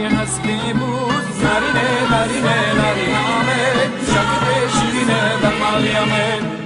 جوانی هستی بود نرینه نرینه نرینه آمد شکل شیرینه در مالی آمد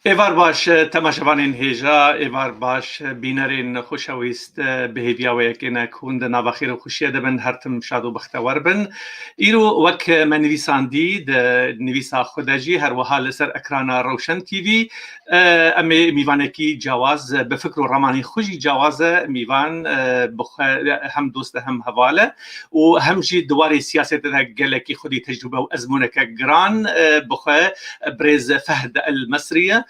ایوار باش تماشاوانین هیجا ایوار باش بینرین خوشویست بهیویا و یکینا کند ناوخیر و خوشیه دبن هرتم شاد و بختور بن ایرو وک من نویساندی د نویسا خودجی هر وها لسر اکران روشن تیوی امی میوانه کی جواز بفکر و رمانی خوشی جواز میوان هم دوست هم حواله و هم جی دواری سیاست ده گلکی خودی تجربه و ازمونه که گران بخواه برز فهد المصریه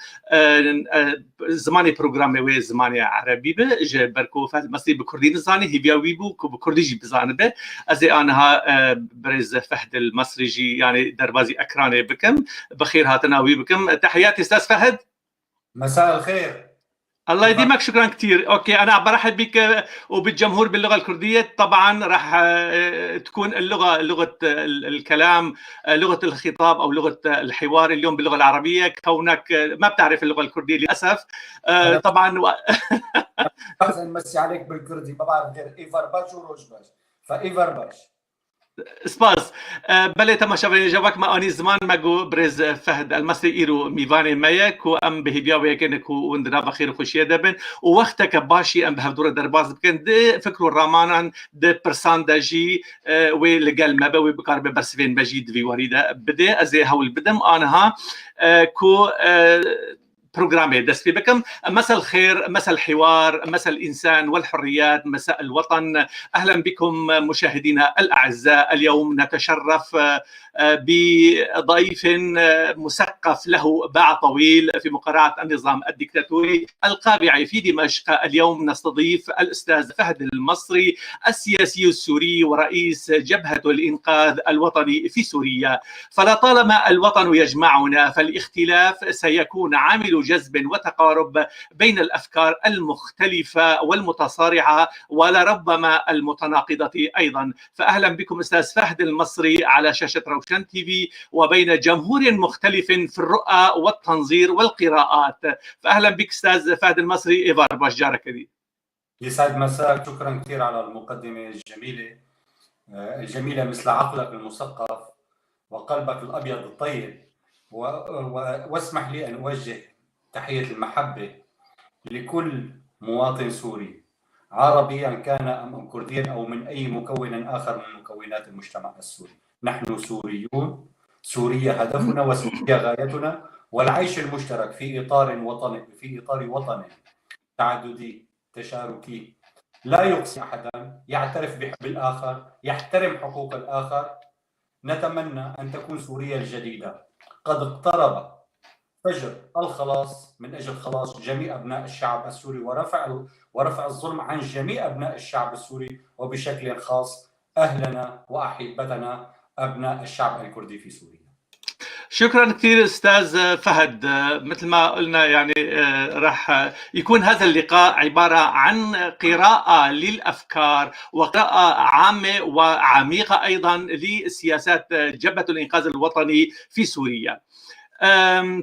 زمانی پروگرامی و زمانی عربی به جه برکو فهد المصری بکردی نزانی هیویاوی بو که بکردی جی بزانه به از آنها برز فهد المصری جی يعني دربازي أكراني بكم بخير هاتناوي بكم تحياتي أستاذ فهد. مساء الخير. الله يديمك شكرا كثير. اوكي انا برحب بك وبالجمهور باللغه الكرديه. طبعا راح تكون لغه الكلام لغه الخطاب او لغه الحوار اليوم باللغه العربيه كونك ما بتعرف اللغه الكرديه للاسف. طبعا نمسي عليك بالكردي ما بعرف غير ايفر باش وروج باش فايفر باش سپاس. بله تماشاوین جواب ما آنی زمان مگو برز فهد المصری ایرو میوان مایه کو ام به بیا و یکن کو وندنا بخیر خوشیه دبن و وقت که باشی ام به دور درباز بکن ده فکر رامانان ده پرساندجی و لگل مبه و بکار به برسوین مجید وی وریده بده از هول بدم آنها کو برنامج دست بكم. مساء الخير، مساء الحوار، مساء الإنسان والحريات، مساء الوطن. أهلا بكم مشاهدينا الأعزاء. اليوم نتشرف بضيف مثقف له باع طويل في مقارعة النظام الدكتاتوري القابع في دمشق. اليوم نستضيف الأستاذ فهد المصري السياسي السوري ورئيس جبهة الإنقاذ الوطني في سوريا. فلطالما الوطن يجمعنا فالاختلاف سيكون عامل جذب وتقارب بين الأفكار المختلفة والمتصارعة ولربما المتناقضة أيضا. فأهلا بكم أستاذ فهد المصري على شاشة روشن تي في وبين جمهور مختلف في الرؤى والتنظير والقراءات. فأهلا بك أستاذ فهد المصري. إيفار باش جارك دي. يسعد مساك، شكرا كثير على المقدمة الجميلة مثل عقلك المثقف وقلبك الأبيض الطيب. واسمح لي أن أوجه تحية المحبة لكل مواطن سوري، عربيا كان أم كرديا أو من أي مكون آخر من مكونات المجتمع السوري. نحن سوريون، سوريا هدفنا وسوريا غايتنا، والعيش المشترك في إطار وطني تعددي تشاركي لا يقصي أحدا، يعترف بحب الآخر، يحترم حقوق الآخر. نتمنى أن تكون سوريا الجديدة قد اقترب فجر الخلاص من أجل خلاص جميع أبناء الشعب السوري ورفع الظلم عن جميع أبناء الشعب السوري، وبشكل خاص أهلنا وأحبتنا أبناء الشعب الكردي في سوريا. شكرا كثير استاذ فهد. مثل ما قلنا يعني راح يكون هذا اللقاء عباره عن قراءه للافكار وقراءه عامه وعميقه ايضا لسياسات جبهه الانقاذ الوطني في سوريا.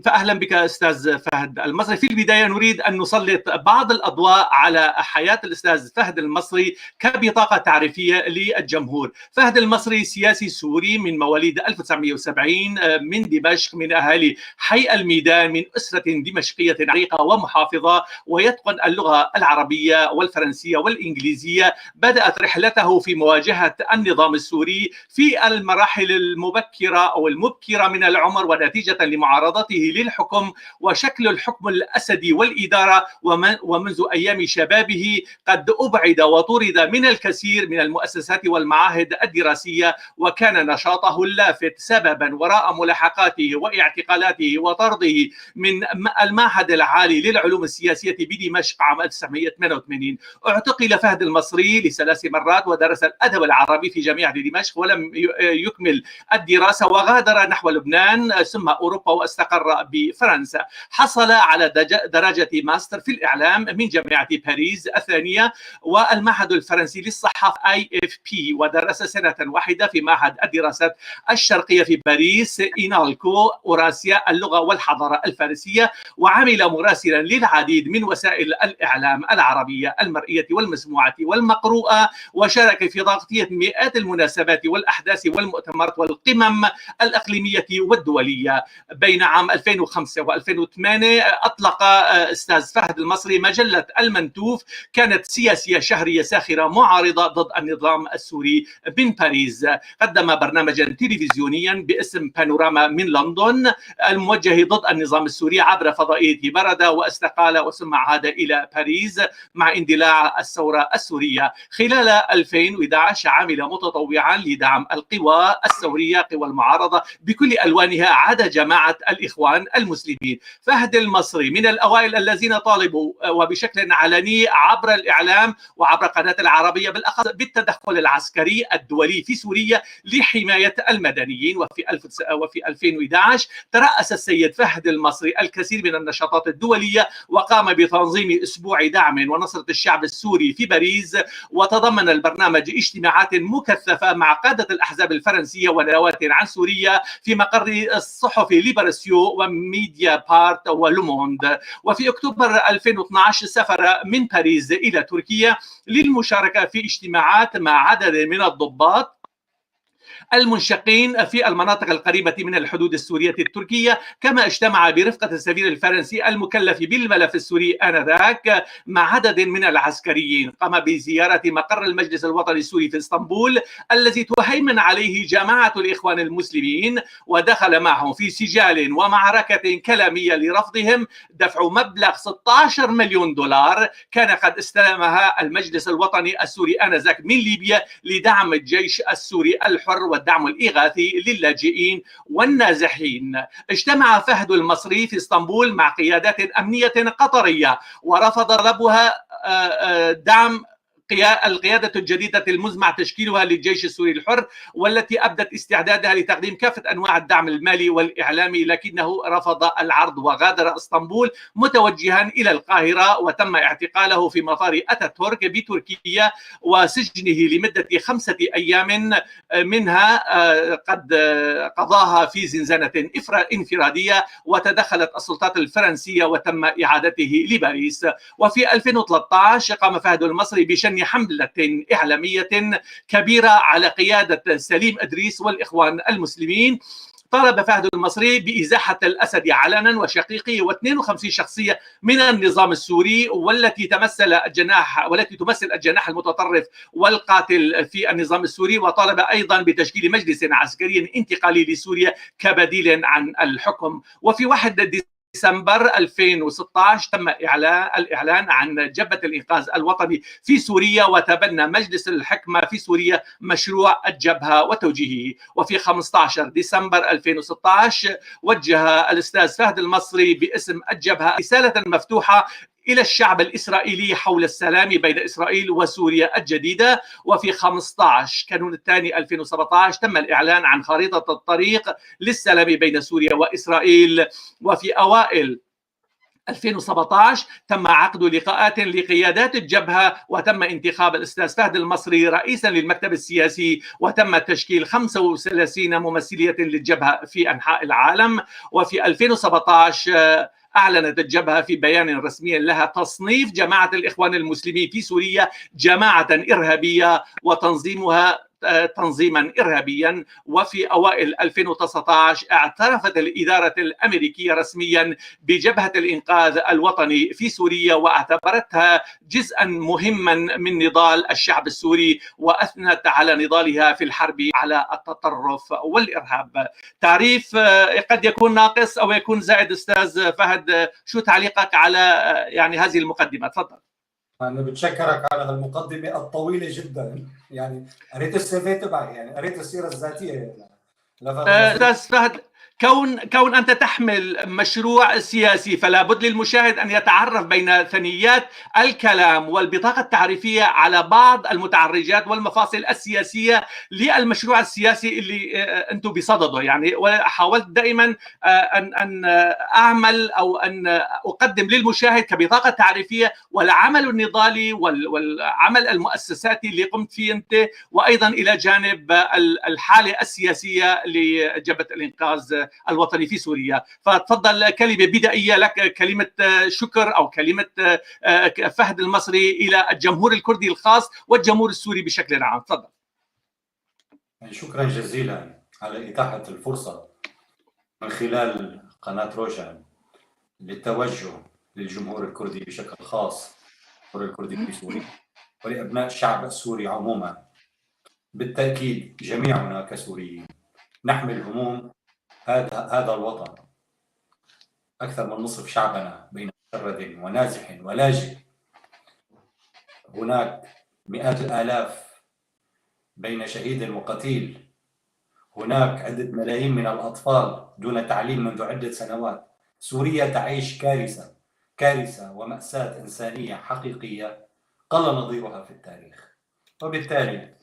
فأهلا بك أستاذ فهد المصري. في البداية نريد أن نسلط بعض الأضواء على حياة الأستاذ فهد المصري كبطاقة تعريفية للجمهور. فهد المصري سياسي سوري من مواليد 1970 من دمشق، من أهالي حي الميدان، من أسرة دمشقية عريقة ومحافظة، ويتقن اللغة العربية والفرنسية والإنجليزية. بدأت رحلته في مواجهة النظام السوري في المراحل المبكرة أو المبكرة من العمر، ونتيجة معارضته للحكم وشكل الحكم الأسدي والإدارة، ومنذ أيام شبابه قد أبعد وطرد من الكثير من المؤسسات والمعاهد الدراسية، وكان نشاطه اللافت سببا وراء ملاحقاته واعتقالاته وطرده من المعهد العالي للعلوم السياسية بدمشق عام 1988. اعتقل فهد المصري ل3 مرات ودرس الأدب العربي في جامعة دمشق ولم يكمل الدراسة، وغادر نحو لبنان ثم أوروبا واستقر بفرنسا. حصل على درجة ماستر في الإعلام من جامعة باريس الثانية والمعهد الفرنسي للصحافة IFP، ودرس سنة واحدة في معهد الدراسات الشرقية في باريس إينالكو أوراسيا اللغة والحضارة الفارسية، وعمل مراسلا للعديد من وسائل الإعلام العربية المرئية والمسموعة والمقروءة، وشارك في تغطية مئات المناسبات والأحداث والمؤتمرات والقمم الإقليمية والدولية. بين عام 2005 و2008 أطلق أستاذ فهد المصري مجلة المنتوف، كانت سياسية شهرية ساخرة معارضة ضد النظام السوري من باريس. قدم برنامجا تلفزيونيا باسم بانوراما من لندن الموجه ضد النظام السوري عبر فضائية بردة، واستقال وثم عاد إلى باريس مع اندلاع الثورة السورية. خلال 2011 عمل متطوعا لدعم القوى الثورية، قوى المعارضة بكل ألوانها عدا جماعة الإخوان المسلمين. فهد المصري من الأوائل الذين طالبوا وبشكل علني عبر الإعلام وعبر قناة العربية بالأخص بالتدخل العسكري الدولي في سوريا لحماية المدنيين. وفي 2011 ترأس السيد فهد المصري الكثير من النشاطات الدولية، وقام بتنظيم أسبوع دعم ونصرة الشعب السوري في باريس، وتضمن البرنامج اجتماعات مكثفة مع قادة الأحزاب الفرنسية ونواة عن سوريا في مقر الصحفي ليبراسيو وميديا بارت ولوموند. وفي أكتوبر 2012 سافر من باريس إلى تركيا للمشاركة في اجتماعات مع عدد من الضباط المنشقين في المناطق القريبة من الحدود السورية التركية، كما اجتمع برفقة السفير الفرنسي المكلف بالملف السوري آنذاك مع عدد من العسكريين. قام بزيارة مقر المجلس الوطني السوري في اسطنبول الذي تهيمن عليه جماعة الإخوان المسلمين، ودخل معهم في سجال ومعركة كلامية لرفضهم دفع مبلغ 16 مليون دولار كان قد استلمها المجلس الوطني السوري آنذاك من ليبيا لدعم الجيش السوري الحر والدعم الإغاثي للاجئين والنازحين. اجتمع فهد المصري في اسطنبول مع قيادات أمنية قطرية ورفض طلبها دعم القيادة الجديدة المزمع تشكيلها للجيش السوري الحر، والتي أبدت استعدادها لتقديم كافة أنواع الدعم المالي والإعلامي، لكنه رفض العرض وغادر اسطنبول متوجها إلى القاهرة، وتم اعتقاله في مطار أتاتورك بتركيا وسجنه لمدة 5 أيام منها قد قضاها في زنزانة انفرادية، وتدخلت السلطات الفرنسية وتم إعادته لباريس. وفي 2013 قام فهد المصري بشن حملة إعلامية كبيرة على قيادة سليم أدريس والإخوان المسلمين طالب فهد المصري بإزاحة الأسد علنا وشقيقه و52 شخصية من النظام السوري والتي تمثل الجناح المتطرف والقاتل في النظام السوري، وطالب أيضا بتشكيل مجلس عسكري انتقالي لسوريا كبديل عن الحكم. وفي 1 ديسمبر 2016 تم الإعلان عن جبهة الإنقاذ الوطني في سوريا، وتبنى مجلس الحكمة في سوريا مشروع الجبهة وتوجيهه. وفي 15 ديسمبر 2016 وجه الأستاذ فهد المصري باسم الجبهة رسالة مفتوحة إلى الشعب الإسرائيلي حول السلام بين إسرائيل وسوريا الجديدة. وفي 15 كانون الثاني 2017 تم الإعلان عن خريطة الطريق للسلام بين سوريا وإسرائيل. وفي أوائل 2017 تم عقد لقاءات لقيادات الجبهة، وتم انتخاب الأستاذ فهد المصري رئيسا للمكتب السياسي، وتم تشكيل 35 ممثلية للجبهة في أنحاء العالم. وفي 2017 أعلنت الجبهة في بيان رسمي لها تصنيف جماعة الإخوان المسلمين في سوريا جماعة إرهابية وتنظيمها تنظيما إرهابيا. وفي أوائل 2019 اعترفت الإدارة الأمريكية رسميا بجبهة الإنقاذ الوطني في سوريا، واعتبرتها جزءا مهما من نضال الشعب السوري، وأثنت على نضالها في الحرب على التطرف والإرهاب. تعريف قد يكون ناقص أو يكون زائد. أستاذ فهد، شو تعليقك على هذه المقدمة؟ تفضل. أنا بتشكرك على هالمقدمة الطويلة جدا. قريت السي في تبعي، قريت السيرة الذاتية. أستاذ فهد، كون أنت تحمل مشروع سياسي فلا بد للمشاهد أن يتعرف بين ثنيات الكلام والبطاقة التعريفية على بعض المتعرجات والمفاصل السياسية للمشروع السياسي اللي أنتم بصدده. وحاولت دائما أن أعمل أو أن أقدم للمشاهد كبطاقة تعريفية والعمل النضالي والعمل المؤسساتي اللي قمت فيه أنت، وأيضا إلى جانب الحالة السياسية لجبهة الإنقاذ الوطني في سوريا. فتفضل، كلمة بدائية لك، كلمة شكر أو كلمة فهد المصري إلى الجمهور الكردي الخاص والجمهور السوري بشكل عام. تفضل. شكرا جزيلا على إتاحة الفرصة من خلال قناة روشن للتوجه للجمهور الكردي بشكل خاص، الجمهور الكردي في سوريا ولأبناء الشعب السوري عموما. بالتأكيد جميعنا كسوريين نحمل هموم هذا الوطن. أكثر من نصف شعبنا بين مشرد ونازح ولاجئ. هناك مئات الآلاف بين شهيد وقتيل. هناك عدة ملايين من الأطفال دون تعليم منذ عدة سنوات. سوريا تعيش كارثة ومأساة إنسانية حقيقية قل نظيرها في التاريخ. وبالتالي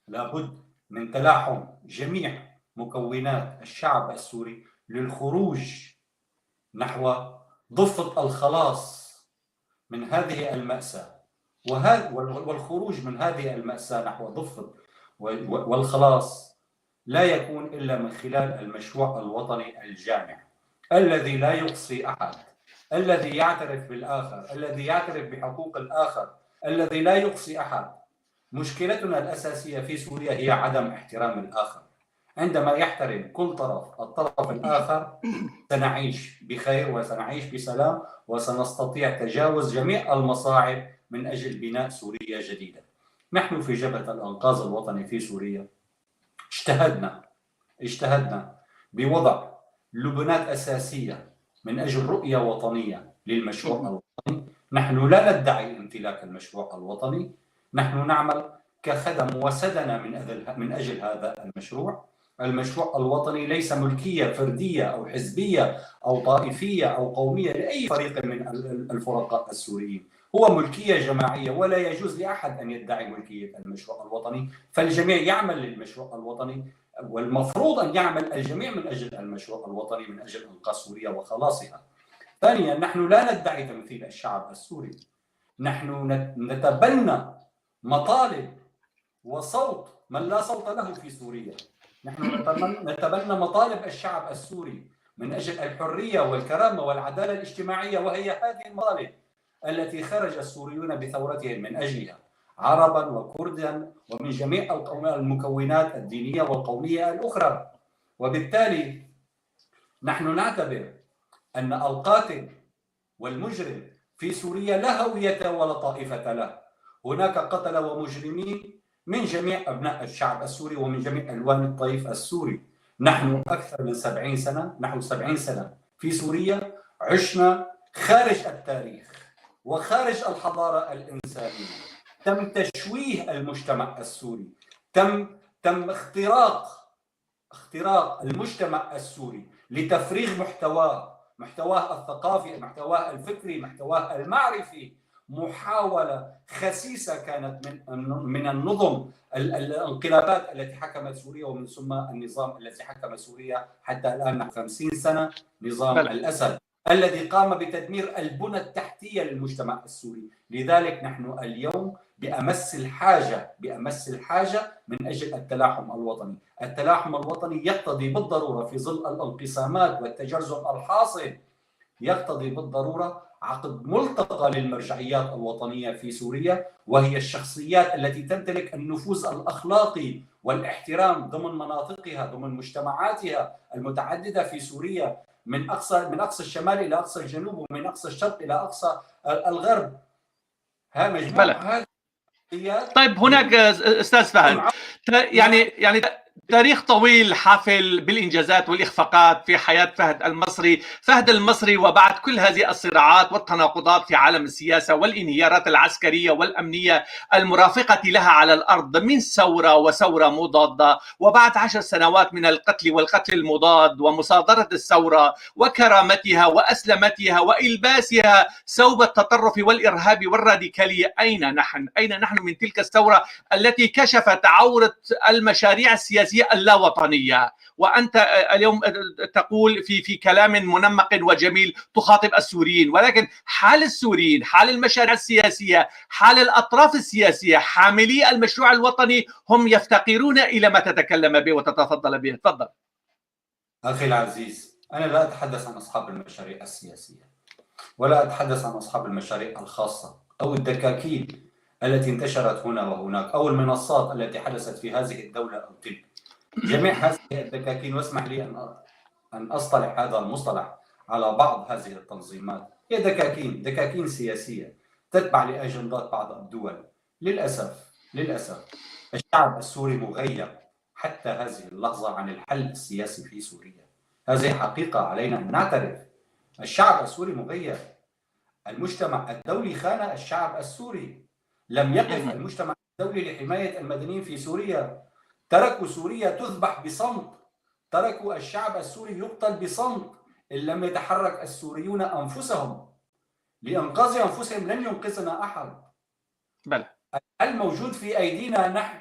لابد من تلاحم جميع مكونات الشعب السوري للخروج نحو ضفة الخلاص من هذه المأساة، والخروج من هذه المأساة نحو ضفة والخلاص لا يكون إلا من خلال المشروع الوطني الجامع الذي لا يقصي أحد، الذي يعترف بالآخر، الذي يعترف بحقوق الآخر، الذي لا يقصي أحد. مشكلتنا الأساسية في سوريا هي عدم احترام الآخر. عندما يحترم كل طرف الطرف الآخر سنعيش بخير وسنعيش بسلام، وسنستطيع تجاوز جميع المصاعب من أجل بناء سوريا جديدة. نحن في جبهة الإنقاذ الوطني في سوريا اجتهدنا بوضع لبنات أساسية من أجل رؤية وطنية للمشروع الوطني. نحن لا ندعي امتلاك المشروع الوطني، نحن نعمل كخدم وسدنة من أجل هذا المشروع. المشروع الوطني ليس ملكية فردية أو حزبية أو طائفية أو قومية لأي فريق من الفرقاء السوريين، هو ملكية جماعية، ولا يجوز لأحد أن يدعي ملكية المشروع الوطني. فالجميع يعمل للمشروع الوطني، والمفروض أن يعمل الجميع من أجل المشروع الوطني، من أجل إنقاذ سوريا وخلاصها. ثانيا، نحن لا ندعي تمثيل الشعب السوري، نحن نتبنى مطالب وصوت من لا صوت له في سوريا. نحن نتبنى مطالب الشعب السوري من أجل الحرية والكرامة والعدالة الاجتماعية، وهي هذه المطالب التي خرج السوريون بثورتهم من أجلها، عربا وكردا ومن جميع المكونات الدينية والقومية الأخرى. وبالتالي نحن نعتبر أن القاتل والمجرم في سوريا لا هوية ولا طائفة له. هناك قتلة ومجرمين من جميع أبناء الشعب السوري ومن جميع ألوان الطيف السوري. نحن أكثر من 70 سنة، نحن 70 سنة في سوريا عشنا خارج التاريخ وخارج الحضارة الإنسانية. تم تشويه المجتمع السوري، تم اختراق المجتمع السوري لتفريغ محتواه الثقافي، محتواه الفكري، محتواه المعرفي. محاولة خسيسة كانت من النظم الانقلابات التي حكمت سوريا، ومن ثم النظام الذي حكم سوريا حتى الآن 50 سنة، نظام الأسد الذي قام بتدمير البنى التحتية للمجتمع السوري. لذلك نحن اليوم بأمس الحاجة من أجل التلاحم الوطني. التلاحم الوطني يقتضي بالضرورة في ظل الانقسامات والتجرذم الحاصل، يقتضي بالضرورة عقد ملتقى للمرجعيات الوطنية في سوريا، وهي الشخصيات التي تمتلك النفوذ الأخلاقي والاحترام ضمن مناطقها، ضمن مجتمعاتها المتعددة في سوريا، من أقصى الشمال إلى أقصى الجنوب، ومن أقصى الشرق إلى أقصى الغرب. ها مجموعة. طيب هناك أستاذ فهد، يعني تاريخ طويل حافل بالإنجازات والإخفاقات في حياة فهد المصري، وبعد كل هذه الصراعات والتناقضات في عالم السياسة والانهيارات العسكرية والأمنية المرافقة لها على الأرض، من ثورة وثورة مضادة، وبعد 10 سنوات من القتل المضاد ومصادرة الثورة وكرامتها وأسلمتها وإلباسها ثوب التطرف والإرهاب والراديكالية. أين نحن من تلك الثورة التي كشفت عورة المشاريع السياسية اللاوطنية؟ وأنت اليوم تقول في كلام منمق وجميل تخاطب السوريين، ولكن حال السوريين، حال المشاريع السياسية، حال الأطراف السياسية حاملي المشروع الوطني، هم يفتقرون إلى ما تتكلم به وتتفضل به. تفضل. أخي العزيز، أنا لا أتحدث عن أصحاب المشاريع السياسية، ولا أتحدث عن أصحاب المشاريع الخاصة أو الدكاكين التي انتشرت هنا وهناك، أو المنصات التي حدثت في هذه الدولة أو تلك. جميع هذه الدكاكين، واسمح لي أن أصطلح هذا المصطلح على بعض هذه التنظيمات، هي دكاكين سياسية تتبع لأجندات بعض الدول. للأسف الشعب السوري مغيب حتى هذه اللحظة عن الحل السياسي في سوريا. هذه حقيقة علينا أن نعترف. الشعب السوري مغيب. المجتمع الدولي خان الشعب السوري. لم يقف المجتمع الدولي لحماية المدنيين في سوريا. تركوا سوريا تذبح بصمت، تركوا الشعب السوري يقتل بصمت. إن لم يتحرك السوريون أنفسهم لإنقاذ أنفسهم لن ينقذنا أحد. بلى. الموجود في أيدينا نحن.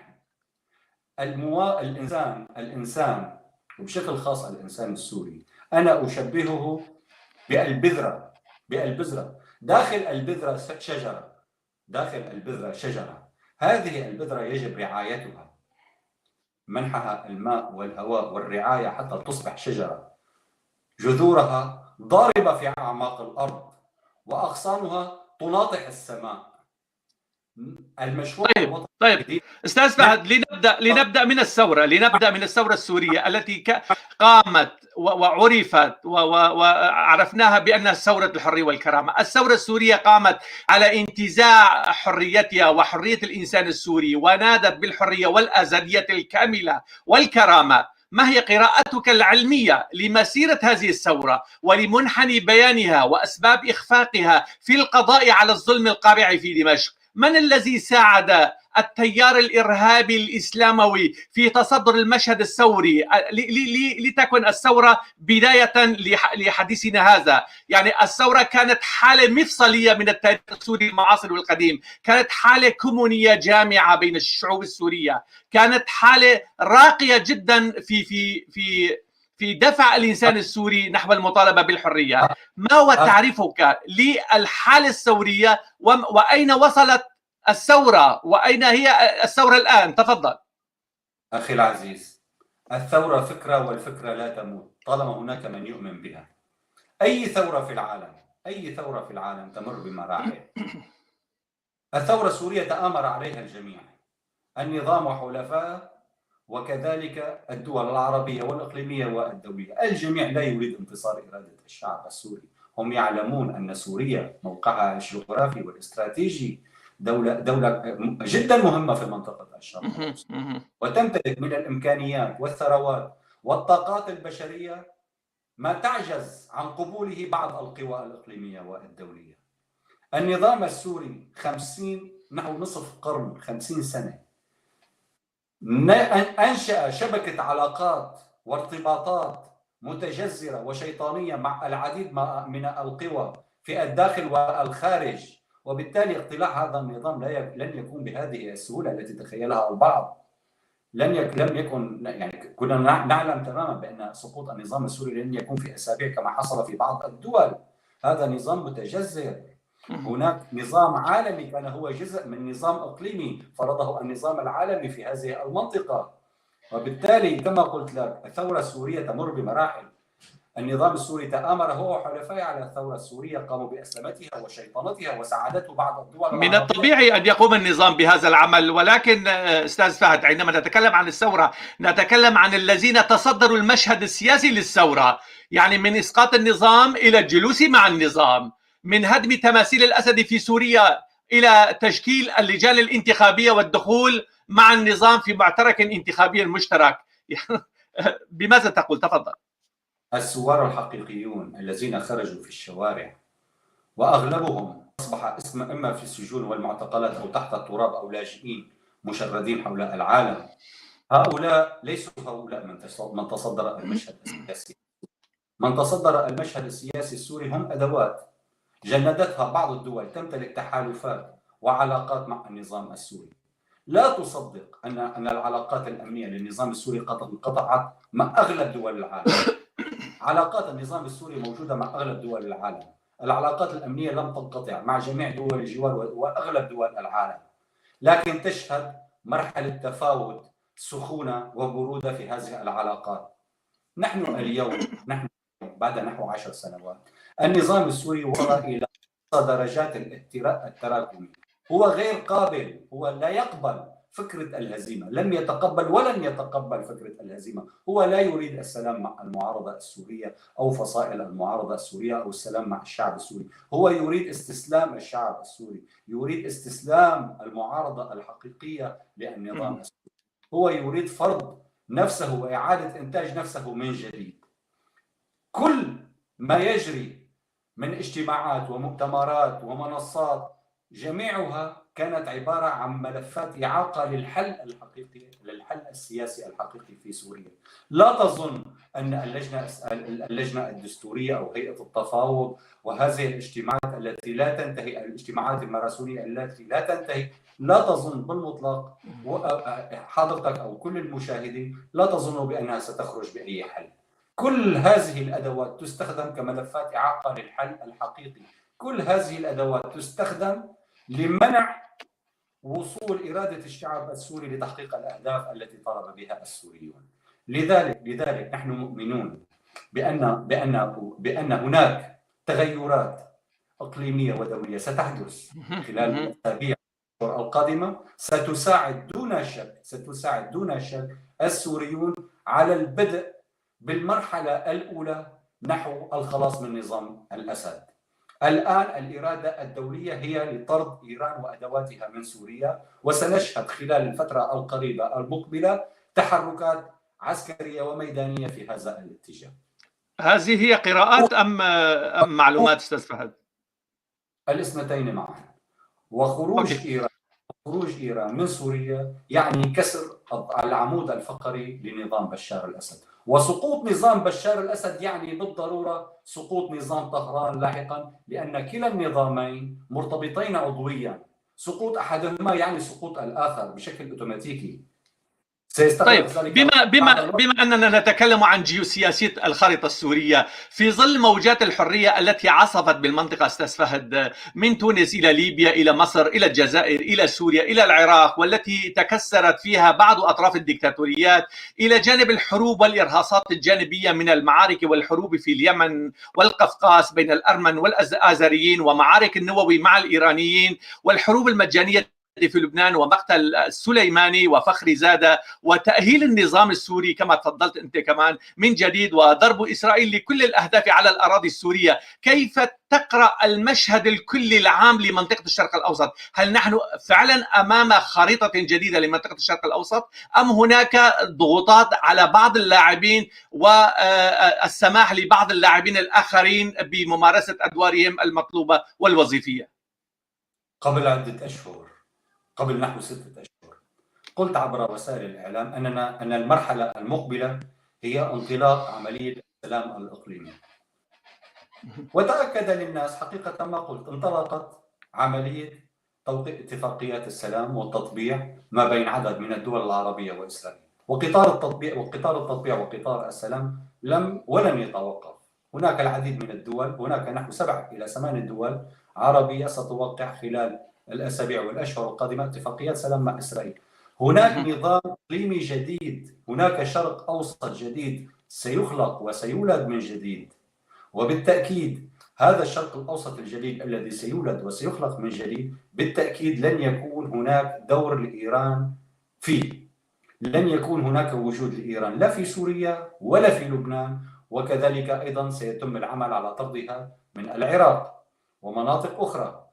الإنسان وبشكل خاص الإنسان السوري، أنا أشبهه بالبذرة. داخل البذرة شجرة. هذه البذرة يجب رعايتها، منحها الماء والهواء والرعاية حتى تصبح شجرة. جذورها ضاربة في أعماق الأرض وأغصانها تناطح السماء. المشروع طيب أستاذ فهد، لنبدأ من الثورة السورية التي قامت وعرفت وعرفناها بأنها ثورة الحرية والكرامة. الثورة السورية قامت على انتزاع حريتها وحرية الإنسان السوري، ونادت بالحرية والأزلية الكاملة والكرامة. ما هي قراءتك العلمية لمسيرة هذه الثورة ولمنحنى بيانها وأسباب إخفاقها في القضاء على الظلم القارع في دمشق؟ من الذي ساعد التيار الإرهابي الإسلاموي في تصدر المشهد الثوري لتكن الثورة بداية لحديثنا هذا؟ يعني الثورة كانت حالة مفصلية من التاريخ السوري المعاصر والقديم، كانت حالة كومونية جامعة بين الشعوب السورية، كانت حالة راقية جدا في دفع الإنسان السوري نحو المطالبة بالحرية. ما هو تعريفك للحالة الثورية، وأين وصلت الثورة، وأين هي الثورة الآن؟ تفضل. أخي العزيز، الثورة فكرة، والفكرة لا تموت طالما هناك من يؤمن بها. أي ثورة في العالم تمر بمراحل. الثورة السورية تآمر عليها الجميع، النظام وحلفائه وكذلك الدول العربية والإقليمية والدولية. الجميع لا يريد انتصار إرادة الشعب السوري. هم يعلمون أن سوريا موقعها الجغرافي والاستراتيجي دولة جدا مهمة في منطقة الشرق الأوسط، وتمتلك من الإمكانيات والثروات والطاقات البشرية ما تعجز عن قبوله بعض القوى الإقليمية والدولية. النظام السوري 50 نحو نصف قرن، 50 سنة، أنشأ شبكة علاقات وارتباطات متجذرة وشيطانية مع العديد من القوى في الداخل والخارج، وبالتالي اقتلاع هذا النظام لن يكون بهذه السهولة التي تخيلها البعض. لم يكن يعني كنا نعلم تماما بأن سقوط النظام السوري لن يكون في أسابيع كما حصل في بعض الدول. هذا نظام متجذر. هناك نظام عالمي كان هو جزء من نظام إقليمي فرضه النظام العالمي في هذه المنطقة، وبالتالي كما قلت لك الثورة السورية تمر بمراحل. النظام السوري تآمر هو وحلفائه على الثورة السورية، قاموا بأسلمتها وشيطنتها وساعدته بعض الدول من الطبيعي أن يقوم النظام بهذا العمل، ولكن أستاذ فهد عندما نتكلم عن الثورة نتكلم عن الذين تصدروا المشهد السياسي للثورة، يعني من إسقاط النظام إلى الجلوس مع النظام، من هدم تماثيل الأسد في سوريا إلى تشكيل اللجان الانتخابية والدخول مع النظام في معترك انتخابي مشترك. بماذا تقول؟ تفضل. الثوار الحقيقيون الذين خرجوا في الشوارع وأغلبهم أصبح اسم إما في السجون والمعتقلات أو تحت التراب أو لاجئين مشردين حول العالم، هؤلاء ليسوا هؤلاء من تصدر المشهد السياسي. من تصدر المشهد السياسي السوري هم أدوات جندتها بعض الدول تمتلك تحالفات وعلاقات مع النظام السوري. لا تصدق أن العلاقات الأمنية للنظام السوري قد انقطعت مع أغلب دول العالم. علاقات النظام السوري موجودة مع أغلب دول العالم. العلاقات الأمنية لم تنقطع مع جميع دول الجوار وأغلب دول العالم، لكن تشهد مرحلة تفاوت سخونة وبرودة في هذه العلاقات. نحن اليوم بعد نحو 10 سنوات النظام السوري وصل إلى درجات التراكمي. هو غير قابل، هو لا يقبل فكرة الهزيمة، لم يتقبل ولن يتقبل فكرة الهزيمة. هو لا يريد السلام مع المعارضة السورية أو فصائل المعارضة السورية أو السلام مع الشعب السوري. هو يريد استسلام الشعب السوري، يريد استسلام المعارضة الحقيقية للنظام السوري. هو يريد فرض نفسه وإعادة إنتاج نفسه من جديد. كل ما يجري من اجتماعات ومؤتمرات ومنصات جميعها كانت عبارة عن ملفات إعاقة للحل السياسي الحقيقي في سوريا. لا تظن أن اللجنة الدستورية أو هيئة التفاوض وهذه الاجتماعات التي لا تنتهي، الاجتماعات المارسونية التي لا تنتهي، لا تظن بالمطلق حضرتك أو كل المشاهدين لا تظنوا بأنها ستخرج بأي حل. كل هذه الأدوات تستخدم كملفات إعاقة للحل الحقيقي. كل هذه الأدوات تستخدم لمنع وصول إرادة الشعب السوري لتحقيق الأهداف التي طلب بها السوريون. لذلك نحن مؤمنون بأن هناك تغيرات إقليمية ودولية ستحدث خلال الأسابيع القادمة ستساعد دون شك السوريون على البدء بالمرحلة الأولى نحو الخلاص من نظام الأسد. الآن الإرادة الدولية هي لطرد إيران وأدواتها من سوريا، وسنشهد خلال الفترة القريبة المقبلة تحركات عسكرية وميدانية في هذا الاتجاه. هذه هي قراءات أم معلومات أستاذ فهد؟ الاثنتين معا. وخروج إيران من سوريا يعني كسر العمود الفقري لنظام بشار الأسد، وسقوط نظام بشار الأسد يعني بالضرورة سقوط نظام طهران لاحقا، لأن كلا النظامين مرتبطين عضويا. سقوط أحدهما يعني سقوط الآخر بشكل أوتوماتيكي. طيب، بما أننا نتكلم عن جيوسياسية الخارطة السورية في ظل موجات الحرية التي عصفت بالمنطقة أستاذ فهد، من تونس إلى ليبيا إلى مصر إلى الجزائر إلى سوريا إلى العراق، والتي تكسرت فيها بعض أطراف الدكتاتوريات، إلى جانب الحروب والإرهاصات الجانبية من المعارك والحروب في اليمن والقفقاس بين الأرمن والآذريين، ومعارك النووي مع الإيرانيين، والحروب المجانية في لبنان ومقتل السليماني وفخري زادة وتأهيل النظام السوري كما تفضلت أنت كمان من جديد وضرب إسرائيل لكل الأهداف على الأراضي السورية، كيف تقرأ المشهد الكلي العام لمنطقة الشرق الأوسط؟ هل نحن فعلا أمام خريطة جديدة لمنطقة الشرق الأوسط أم هناك ضغوطات على بعض اللاعبين والسماح لبعض اللاعبين الآخرين بممارسة أدوارهم المطلوبة والوظيفية؟ قبل عدة أشهر، قبل نحو 6 أشهر، قلت عبر وسائل الإعلام أن المرحلة المقبلة هي انطلاق عملية السلام الإقليمي. وتأكد للناس حقيقة ما قلت، انطلقت عملية توقيع اتفاقيات السلام والتطبيع ما بين عدد من الدول العربية وإسرائيل، وقطار التطبيع وقطار السلام ولن يتوقف. هناك العديد من الدول، هناك نحو 7 إلى 8 دول عربية ستوقع خلال الأسابيع والأشهر القادمة اتفاقيات سلام مع إسرائيل. هناك نظام إقليمي جديد، هناك شرق أوسط جديد سيخلق وسيولد من جديد، وبالتأكيد هذا الشرق الأوسط الجديد الذي سيولد وسيخلق من جديد بالتأكيد لن يكون هناك دور لإيران فيه، لن يكون هناك وجود لإيران لا في سوريا ولا في لبنان، وكذلك أيضا سيتم العمل على طردها من العراق ومناطق أخرى.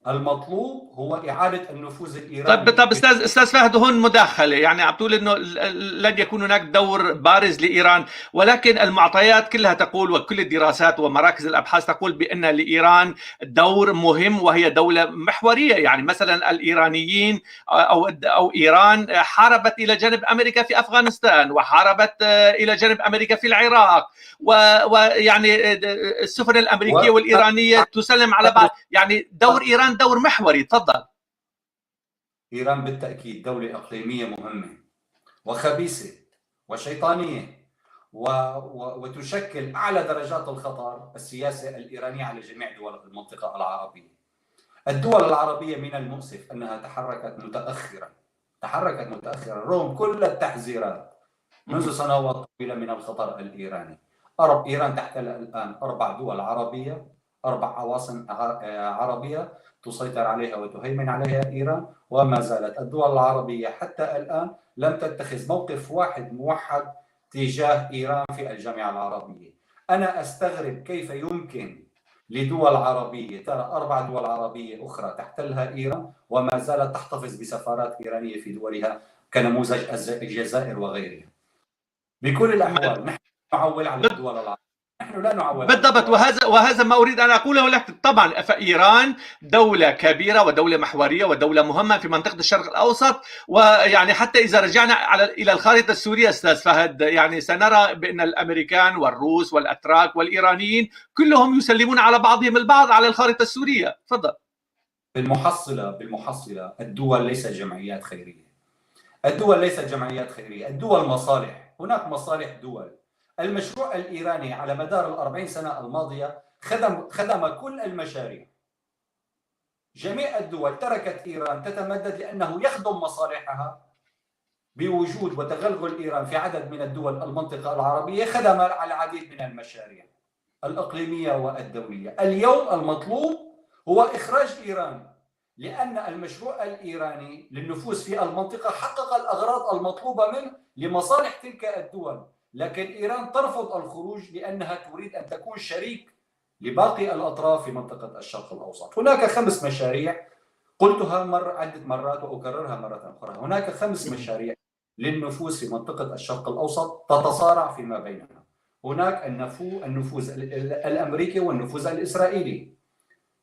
المطلوب هو إعادة النفوذ الإيراني. طب استاذ فهد، هون مداخله، يعني عم تقول انه لن يكون هناك دور بارز لايران، ولكن المعطيات كلها تقول وكل الدراسات ومراكز الابحاث تقول بان لايران دور مهم وهي دوله محوريه. يعني مثلا الايرانيين او ايران حاربت الى جانب امريكا في افغانستان، وحاربت الى جانب امريكا في العراق، ويعني السفن الامريكيه والايرانيه تسلم على بعض. يعني دور ايران دور محوري. تفضل. إيران بالتأكيد دولة إقليمية مهمة وخبيثة وشيطانية وتشكل أعلى درجات الخطر السياسة الإيرانية على جميع دول المنطقة العربية. الدول العربية من المؤسف أنها تحركت متأخرا رغم كل التحذيرات منذ سنوات طويلة من الخطر الإيراني. إيران تحتل الآن 4 دول عربية، 4 عواصم عربية تسيطر عليها وتهيمن عليها إيران، وما زالت الدول العربية حتى الآن لم تتخذ موقف واحد موحد تجاه إيران في الجامعة العربية. أنا أستغرب كيف يمكن لدول عربية، ترى 4 دول عربية أخرى تحتلها إيران وما زالت تحتفظ بسفارات إيرانية في دولها كنموذج الجزائر وغيرها. بكل الأحوال نحن نعول على الدول العربية، نحن لا نعول بالضبط. وهذا ما اريد ان اقوله لك. طبعا فايران دوله كبيره ودوله محوريه ودوله مهمه في منطقه الشرق الاوسط، ويعني حتى اذا رجعنا الى الخارطه السوريه استاذ فهد، يعني سنرى بان الامريكان والروس والاتراك والايرانيين كلهم يسلمون على بعضهم البعض على الخارطه السوريه. تفضل. بالمحصله الدول ليست جمعيات خيريه. الدول ليست جمعيات خيريه، الدول مصالح. هناك مصالح دول. المشروع الإيراني على مدار 40 سنة الماضية خدم كل المشاريع. جميع الدول تركت إيران تتمدد لأنه يخدم مصالحها. بوجود وتغلغل إيران في عدد من الدول المنطقة العربية خدم على العديد من المشاريع الإقليمية والدولية. اليوم المطلوب هو إخراج إيران، لأن المشروع الإيراني للنفوذ في المنطقة حقق الأغراض المطلوبة منه لمصالح تلك الدول، لكن إيران ترفض الخروج لأنها تريد أن تكون شريك لباقي الأطراف في منطقة الشرق الأوسط. هناك 5 مشاريع قلتها عدة مرات وأكررها مرة أخرى. هناك 5 مشاريع للنفوذ في منطقة الشرق الأوسط تتصارع فيما بينها. هناك النفوذ الأمريكي والنفوذ الإسرائيلي.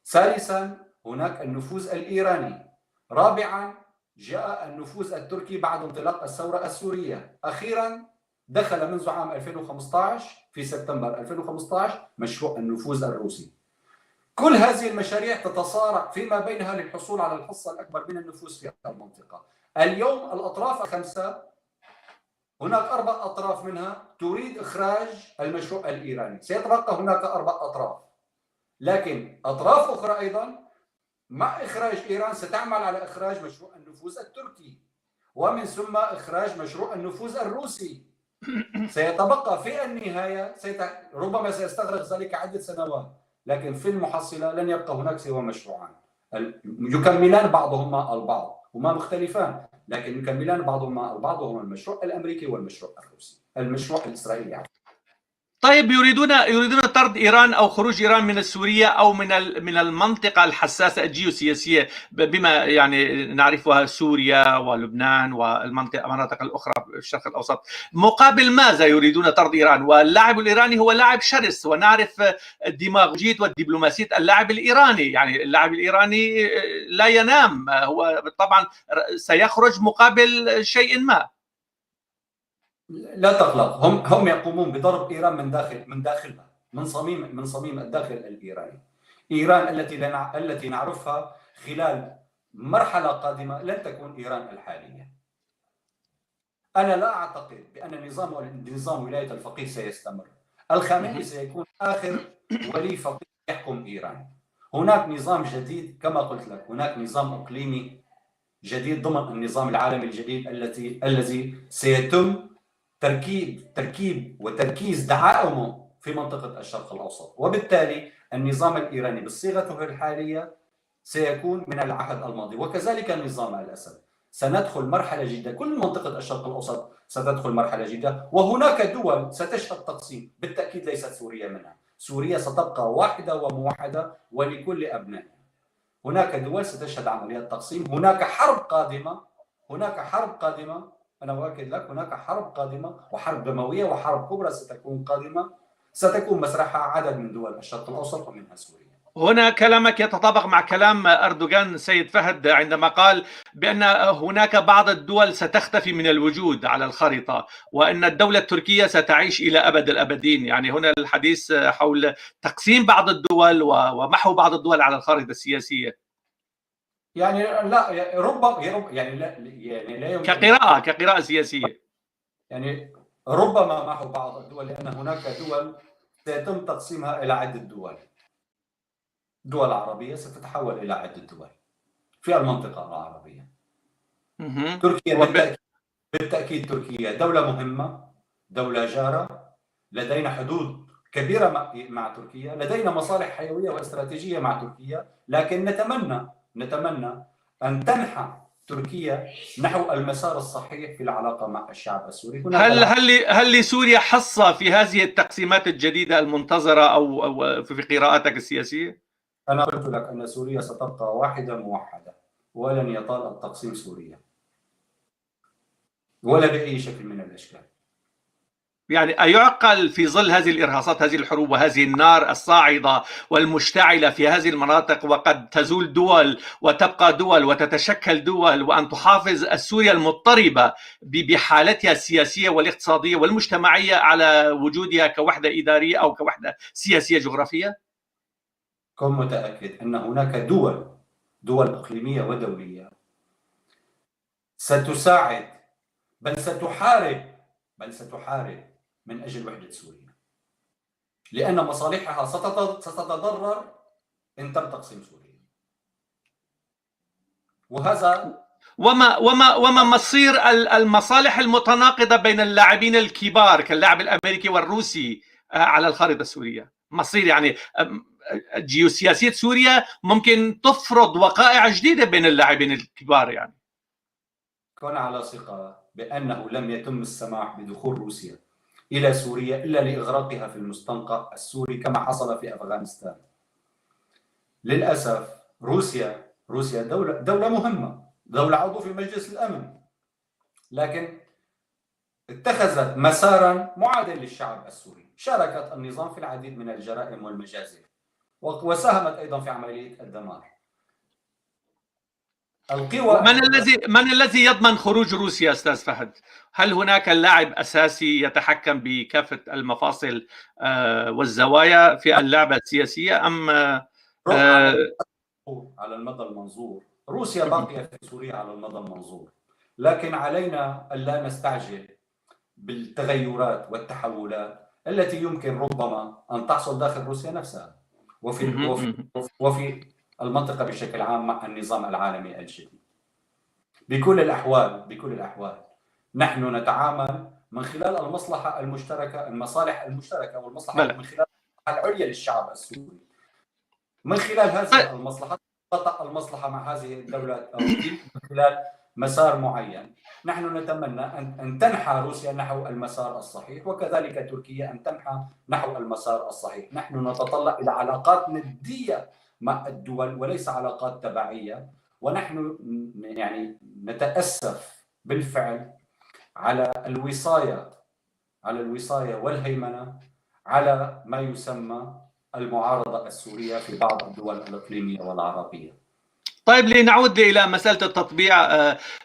ثالثا هناك النفوذ الإيراني. رابعا جاء النفوذ التركي بعد انطلاق الثورة السورية. أخيرا دخل منذ عام 2015 في سبتمبر 2015 مشروع النفوذ الروسي. كل هذه المشاريع تتصارع فيما بينها للحصول على الحصة الأكبر من النفوذ في المنطقة. اليوم الأطراف 5 هناك 4 أطراف منها تريد إخراج المشروع الإيراني. سيتبقى هناك 4 أطراف، لكن أطراف أخرى أيضا مع إخراج إيران ستعمل على إخراج مشروع النفوذ التركي، ومن ثم إخراج مشروع النفوذ الروسي. سيتبقى في النهاية ربما سيستغرق ذلك عدة سنوات، لكن في المحصلة لن يبقى هناك سوى مشروعان: يكملان بعضهما البعض، هما مختلفان لكن يكملان بعضهما البعض، وهما المشروع الامريكي والمشروع الروسي، المشروع الاسرائيلي. طيب يريدون طرد ايران او خروج ايران من سوريا او من المنطقه الحساسه الجيوسياسيه بما يعني نعرفها سوريا ولبنان والمناطق الاخرى في الشرق الاوسط، مقابل ماذا يريدون طرد ايران؟ واللاعب الايراني هو لاعب شرس، ونعرف الديماغوجيه والدبلوماسيه اللاعب الايراني، يعني اللاعب الايراني لا ينام، هو طبعا سيخرج مقابل شيء ما. لا تقلق، هم يقومون بضرب ايران من داخلها، من صميم الداخل الايراني. ايران التي نعرفها خلال مرحله قادمه لن تكون ايران الحاليه. انا لا اعتقد بان نظام ولايه الفقيه سيستمر. الخامنئي سيكون اخر ولي فقيه يحكم ايران. هناك نظام جديد كما قلت لك، هناك نظام اقليمي جديد ضمن النظام العالمي الجديد الذي سيتم تركيب وتركيز دعائمه في منطقة الشرق الأوسط، وبالتالي النظام الإيراني بصيغته الحالية سيكون من العهد الماضي، وكذلك نظام الأسد. سندخل مرحلة جديدة، كل منطقة الشرق الأوسط ستدخل مرحلة جديدة، وهناك دول ستشهد تقسيم، بالتأكيد ليست سوريا منها. سوريا ستبقى واحدة وموحدة ولكل أبنائها. هناك دول ستشهد عمليات تقسيم، هناك حرب قادمة، أنا أؤكد لك، هناك حرب قادمة، وحرب دموية وحرب كبرى ستكون قادمة، ستكون مسرحها عدد من دول الشرق الأوسط ومنها سوريا. هنا كلامك يتطابق مع كلام أردوغان سيد فهد عندما قال بأن هناك بعض الدول ستختفي من الوجود على الخريطة، وأن الدولة التركية ستعيش إلى أبد الأبدين. يعني هنا الحديث حول تقسيم بعض الدول ومحو بعض الدول على الخريطة السياسية. يعني لا، ربما يعني لا يمكن كقراءة سياسية، يعني ربما محو بعض الدول، لأن هناك دول سيتم تقسيمها إلى عدة دول عربية ستتحول إلى عدة دول في المنطقة العربية. تركيا بالتأكيد تركيا دولة مهمة، دولة جارة، لدينا حدود كبيرة مع تركيا، لدينا مصالح حيوية واستراتيجية مع تركيا، لكن نتمنى أن تنحى تركيا نحو المسار الصحيح في العلاقة مع الشعب السوري. هل لسوريا حصة في هذه التقسيمات الجديدة المنتظرة أو في قراءاتك السياسية؟ أنا قلت لك أن سوريا ستبقى واحدة موحدة، ولن يطال التقسيم سوريا ولا بأي شكل من الأشكال. يعني أيعقل في ظل هذه الإرهاصات، هذه الحروب وهذه النار الصاعدة والمشتعلة في هذه المناطق، وقد تزول دول وتبقى دول وتتشكل دول، وأن تحافظ سوريا المضطربة بحالتها السياسية والاقتصادية والمجتمعية على وجودها كوحدة إدارية أو كوحدة سياسية جغرافية؟ كن متأكد أن هناك دول إقليمية ودولية ستساعد بل ستحارب من أجل وحدة سوريا، لأن مصالحها ستتضرر إن تم تقسيم سوريا. وهذا وما مصير المصالح المتناقضة بين اللاعبين الكبار كاللاعب الأمريكي والروسي على الخارطة السورية؟ مصير يعني جيوسياسية سوريا ممكن تفرض وقائع جديدة بين اللاعبين الكبار. يعني كن على ثقة بأنه لم يتم السماح بدخول روسيا إلى سوريا إلا لإغراقها في المستنقع السوري كما حصل في أفغانستان. للأسف روسيا دولة مهمة، دولة عضو في مجلس الأمن، لكن اتخذت مسارا معادل للشعب السوري، شاركت النظام في العديد من الجرائم والمجازر، وساهمت أيضا في عملية الدمار. من الذي يضمن خروج روسيا أستاذ فهد؟ هل هناك لاعب أساسي يتحكم بكافة المفاصل والزوايا في اللعبة السياسية، أم على المدى المنظور روسيا باقية في سوريا على المدى المنظور، لكن علينا ألا نستعجل بالتغيرات والتحولات التي يمكن ربما أن تحصل داخل روسيا نفسها وفي المنطقة بشكل عام مع النظام العالمي الجديد. بكل الأحوال نحن نتعامل من خلال المصالح المشتركة والمصلحة من خلال العليا للشعب السوري. من خلال هذه المصلحة قطع المصلحة مع هذه الدولة أو من خلال مسار معين. نحن نتمنى أن تنحى روسيا نحو المسار الصحيح، وكذلك تركيا أن تنحى نحو المسار الصحيح. نحن نتطلع إلى علاقات ندية مع الدول وليس علاقات تبعية، ونحن يعني نتأسف بالفعل على الوصاية والهيمنة على ما يسمى المعارضة السورية في بعض الدول الإقليمية والعربية. طيب، لنعود إلى مسألة التطبيع.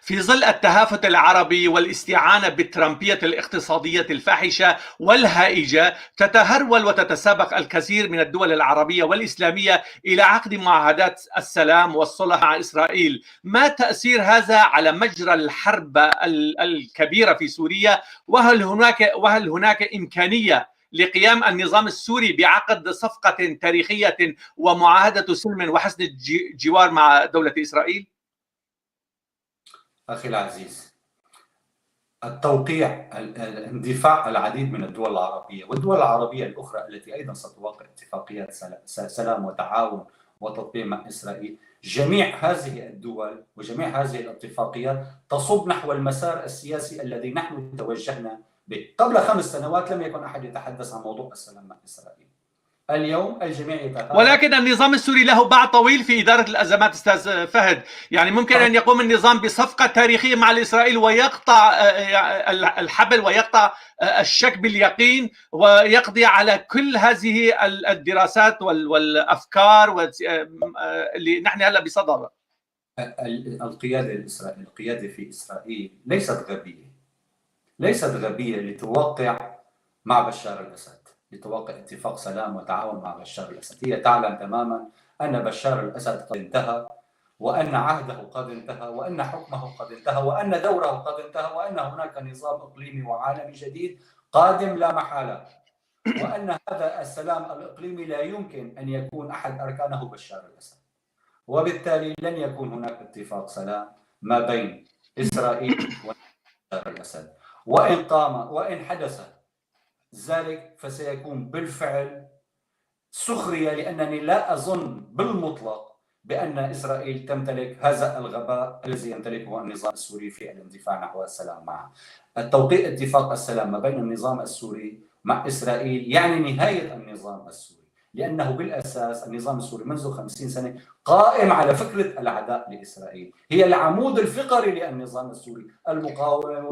في ظل التهافت العربي والاستعانة بالترامبية الاقتصادية الفاحشة والهائجة، تتهرول وتتسابق الكثير من الدول العربية والإسلامية إلى عقد معاهدات السلام والصلح مع إسرائيل. ما تأثير هذا على مجرى الحرب الكبيرة في سوريا؟ وهل هناك إمكانية لقيام النظام السوري بعقد صفقة تاريخية ومعاهدة سلم وحسن الجوار مع دولة إسرائيل؟ أخي العزيز، التوقيع اندفاع العديد من الدول العربية والدول العربية الأخرى التي أيضا ستوقع اتفاقيات سلام وتعاون وتطبيع مع إسرائيل، جميع هذه الدول وجميع هذه الاتفاقيات تصب نحو المسار السياسي الذي نحن توجهنا به. قبل 5 سنوات لم يكن أحد يتحدث عن موضوع السلام مع إسرائيل. اليوم الجميع يتحدث. ولكن النظام السوري له باع طويل في إدارة الأزمات أستاذ فهد. يعني ممكن أن يقوم النظام بصفقة تاريخية مع إسرائيل ويقطع الحبل ويقطع الشك باليقين ويقضي على كل هذه الدراسات والأفكار اللي نحن هلا بصددها. القيادة في إسرائيل ليست غبية لتوقع مع بشار الأسد، لتوقع اتفاق سلام وتعاون مع بشار الأسد. هي تعلم تماما أن بشار الأسد قد انتهى، وأن عهده قد انتهى، وأن حكمه قد انتهى، وأن دوره قد انتهى، وأن هناك نظام إقليمي وعالمي جديد قادم لا محالة، وأن هذا السلام الإقليمي لا يمكن أن يكون أحد أركانه بشار الأسد، وبالتالي لن يكون هناك اتفاق سلام ما بين إسرائيل وبشار الأسد. وإن حدث ذلك فسيكون بالفعل سخرية، لأنني لا أظن بالمطلق بأن إسرائيل تمتلك هذا الغباء الذي يمتلكه النظام السوري في الاندفاع نحو السلام معه. التوقيع اتفاق السلام ما بين النظام السوري مع إسرائيل يعني نهاية النظام السوري، لأنه بالأساس النظام السوري منذ 50 سنة قائم على فكرة العداء لإسرائيل، هي العمود الفقري للنظام السوري، المقاومة.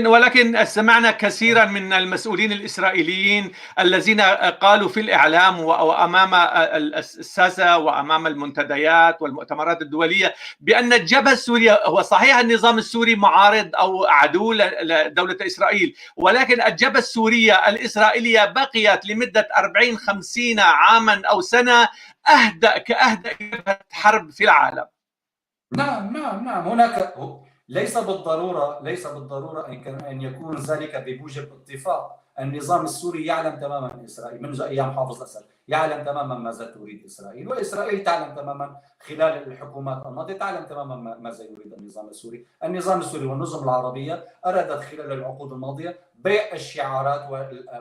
ولكن سمعنا كثيرا من المسؤولين الإسرائيليين الذين قالوا في الإعلام وأمام الساسة وأمام المنتديات والمؤتمرات الدولية بأن الجبهة السورية، هو صحيح النظام السوري معارض أو عدو لدولة إسرائيل، ولكن الجبهة السورية الإسرائيلية بقيت لمدة 40-50 عاما أو سنة كأهدأ جبهة حرب في العالم. نعم هناك ليس بالضرورة أن يكون ذلك بموجب اتفاق. النظام السوري يعلم تماما إسرائيل منذ أيام حافظ الأسد، يعلم تماما ماذا تريد إسرائيل، وإسرائيل تعلم تماما خلال الحكومات الماضية تعلم تماما ماذا يريد النظام السوري. النظام السوري والنظم العربية أرادت خلال العقود الماضية بيع الشعارات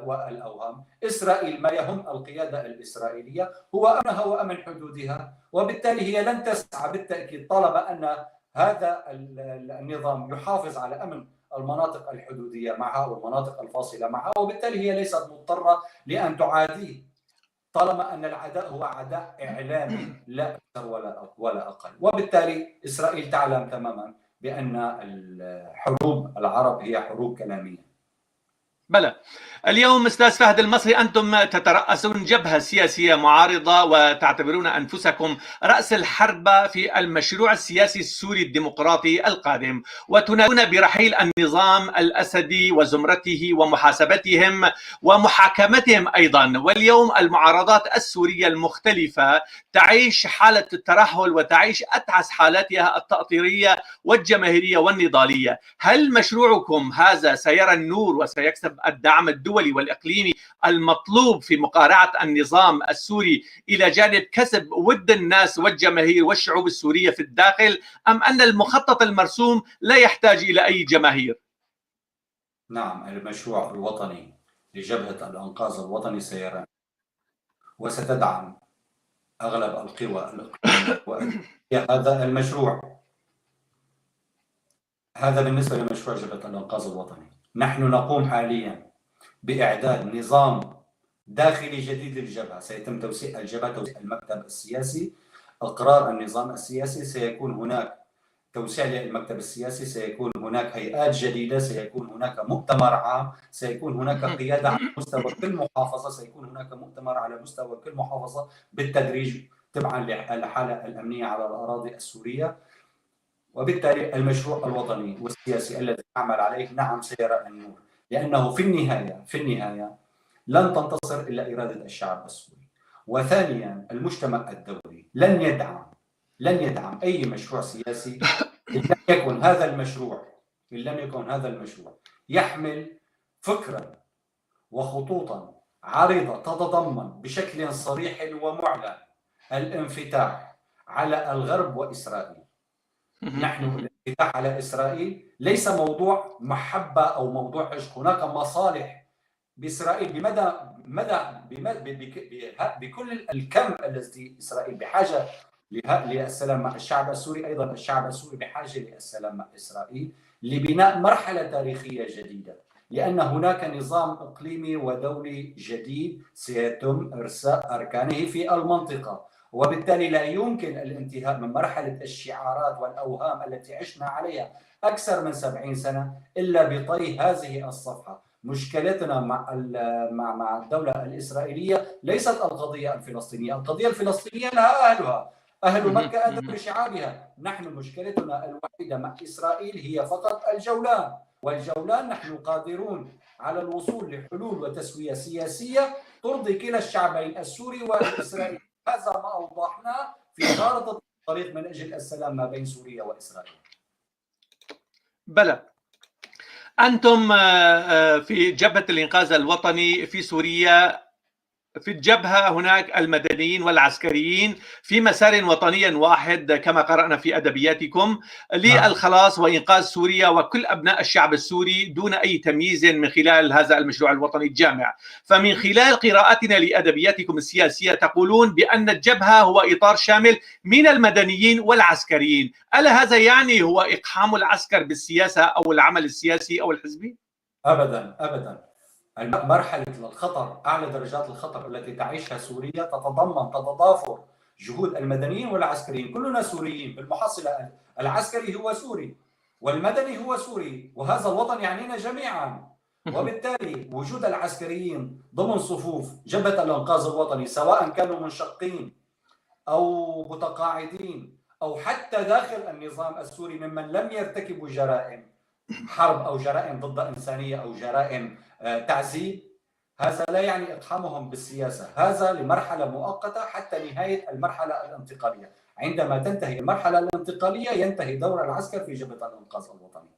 والأوهام. إسرائيل ما يهم القيادة الإسرائيلية هو أمنها وأمن حدودها، وبالتالي هي لن تسعى بالتأكيد طالما أن هذا النظام يحافظ على أمن المناطق الحدودية معها والمناطق الفاصلة معها، وبالتالي هي ليست مضطرة لأن تعاديه طالما أن العداء هو عداء إعلامي لا أكثر ولا أقل. وبالتالي إسرائيل تعلم تماما بأن الحروب العرب هي حروب كلامية. بلى. اليوم أستاذ فهد المصري، أنتم تترأسون جبهة سياسية معارضة وتعتبرون أنفسكم رأس الحرب في المشروع السياسي السوري الديمقراطي القادم، وتنادون برحيل النظام الأسدي وزمرته ومحاسبتهم ومحاكمتهم أيضا. واليوم المعارضات السورية المختلفة تعيش حالة الترهل وتعيش أتعس حالاتها التأطيرية والجماهيرية والنضالية. هل مشروعكم هذا سيرى النور وسيكسب الدعم الدولي والإقليمي المطلوب في مقارعة النظام السوري إلى جانب كسب ود الناس والجماهير والشعوب السورية في الداخل، أم أن المخطط المرسوم لا يحتاج إلى أي جماهير؟ نعم، المشروع الوطني لجبهة الإنقاذ الوطني سيرى وستدعم أغلب القوى الإقليمية والدولية هذا المشروع. هذا بالنسبة لمشروع جبهة الإنقاذ الوطني. نحن نقوم حاليا بإعداد نظام داخلي جديد للجبهة، سيتم توسيع الجبهة، توسيع المكتب السياسي، إقرار النظام السياسي، سيكون هناك توسيع للمكتب السياسي، سيكون هناك هيئات جديدة، سيكون هناك مؤتمر عام، سيكون هناك قيادة على مستوى كل محافظة، سيكون هناك مؤتمر على مستوى كل محافظة بالتدريج تبعا للحالة الأمنية على الأراضي السورية. وبالتالي المشروع الوطني والسياسي الذي نعمل عليه نعم سيرى النور، لأنه في النهاية لن تنتصر إلا إرادة الشعب السوري. وثانيا المجتمع الدولي لن يدعم أي مشروع سياسي إن لم يكن هذا المشروع يحمل فكرا وخطوطا عريضة تتضمن بشكل صريح ومعلن الانفتاح على الغرب وإسرائيل. نحن الانفتاح على إسرائيل ليس موضوع محبة أو موضوع عشق، هناك مصالح بإسرائيل بكل الكم الذي إسرائيل بحاجة للسلام مع الشعب السوري. أيضا الشعب السوري بحاجة للسلام مع إسرائيل لبناء مرحلة تاريخية جديدة، لأن هناك نظام إقليمي ودولي جديد سيتم إرساء أركانه في المنطقة، وبالتالي لا يمكن الانتهاء من مرحلة الشعارات والأوهام التي عشنا عليها أكثر من 70 سنة إلا بطي هذه الصفحة. مشكلتنا مع الدولة الإسرائيلية ليست القضية الفلسطينية، القضية الفلسطينية لها أهلها، أهل مكة أدروا بشعابها. نحن مشكلتنا الوحيدة مع إسرائيل هي فقط الجولان، والجولان نحن قادرون على الوصول لحلول وتسوية سياسية ترضي كلا الشعبين السوري والإسرائيلي. هذا ما أوضحناه في خارطة الطريق من أجل السلام ما بين سوريا وإسرائيل. بلى، أنتم في جبهة الإنقاذ الوطني في سوريا، في الجبهة هناك المدنيين والعسكريين في مسار وطني واحد كما قرأنا في أدبياتكم للخلاص وإنقاذ سوريا وكل أبناء الشعب السوري دون أي تمييز من خلال هذا المشروع الوطني الجامع. فمن خلال قراءتنا لأدبياتكم السياسية تقولون بأن الجبهة هو إطار شامل من المدنيين والعسكريين. ألا هذا يعني هو إقحام العسكر بالسياسة أو العمل السياسي أو الحزبي؟ أبدا أبدا. مرحلة الخطر، أعلى درجات الخطر التي تعيشها سوريا تتضمن تضافر جهود المدنيين والعسكريين. كلنا سوريين بالمحصلة، العسكري هو سوري والمدني هو سوري، وهذا الوطن يعنينا جميعا. وبالتالي وجود العسكريين ضمن صفوف جبهة الإنقاذ الوطني سواء كانوا منشقين أو متقاعدين أو حتى داخل النظام السوري ممن لم يرتكبوا جرائم حرب أو جرائم ضد إنسانية أو جرائم تعذيب، هذا لا يعني إقحامهم بالسياسة، هذا لمرحلة مؤقتة حتى نهاية المرحلة الانتقالية. عندما تنتهي المرحلة الانتقالية ينتهي دور العسكر في جبهة الإنقاذ الوطني.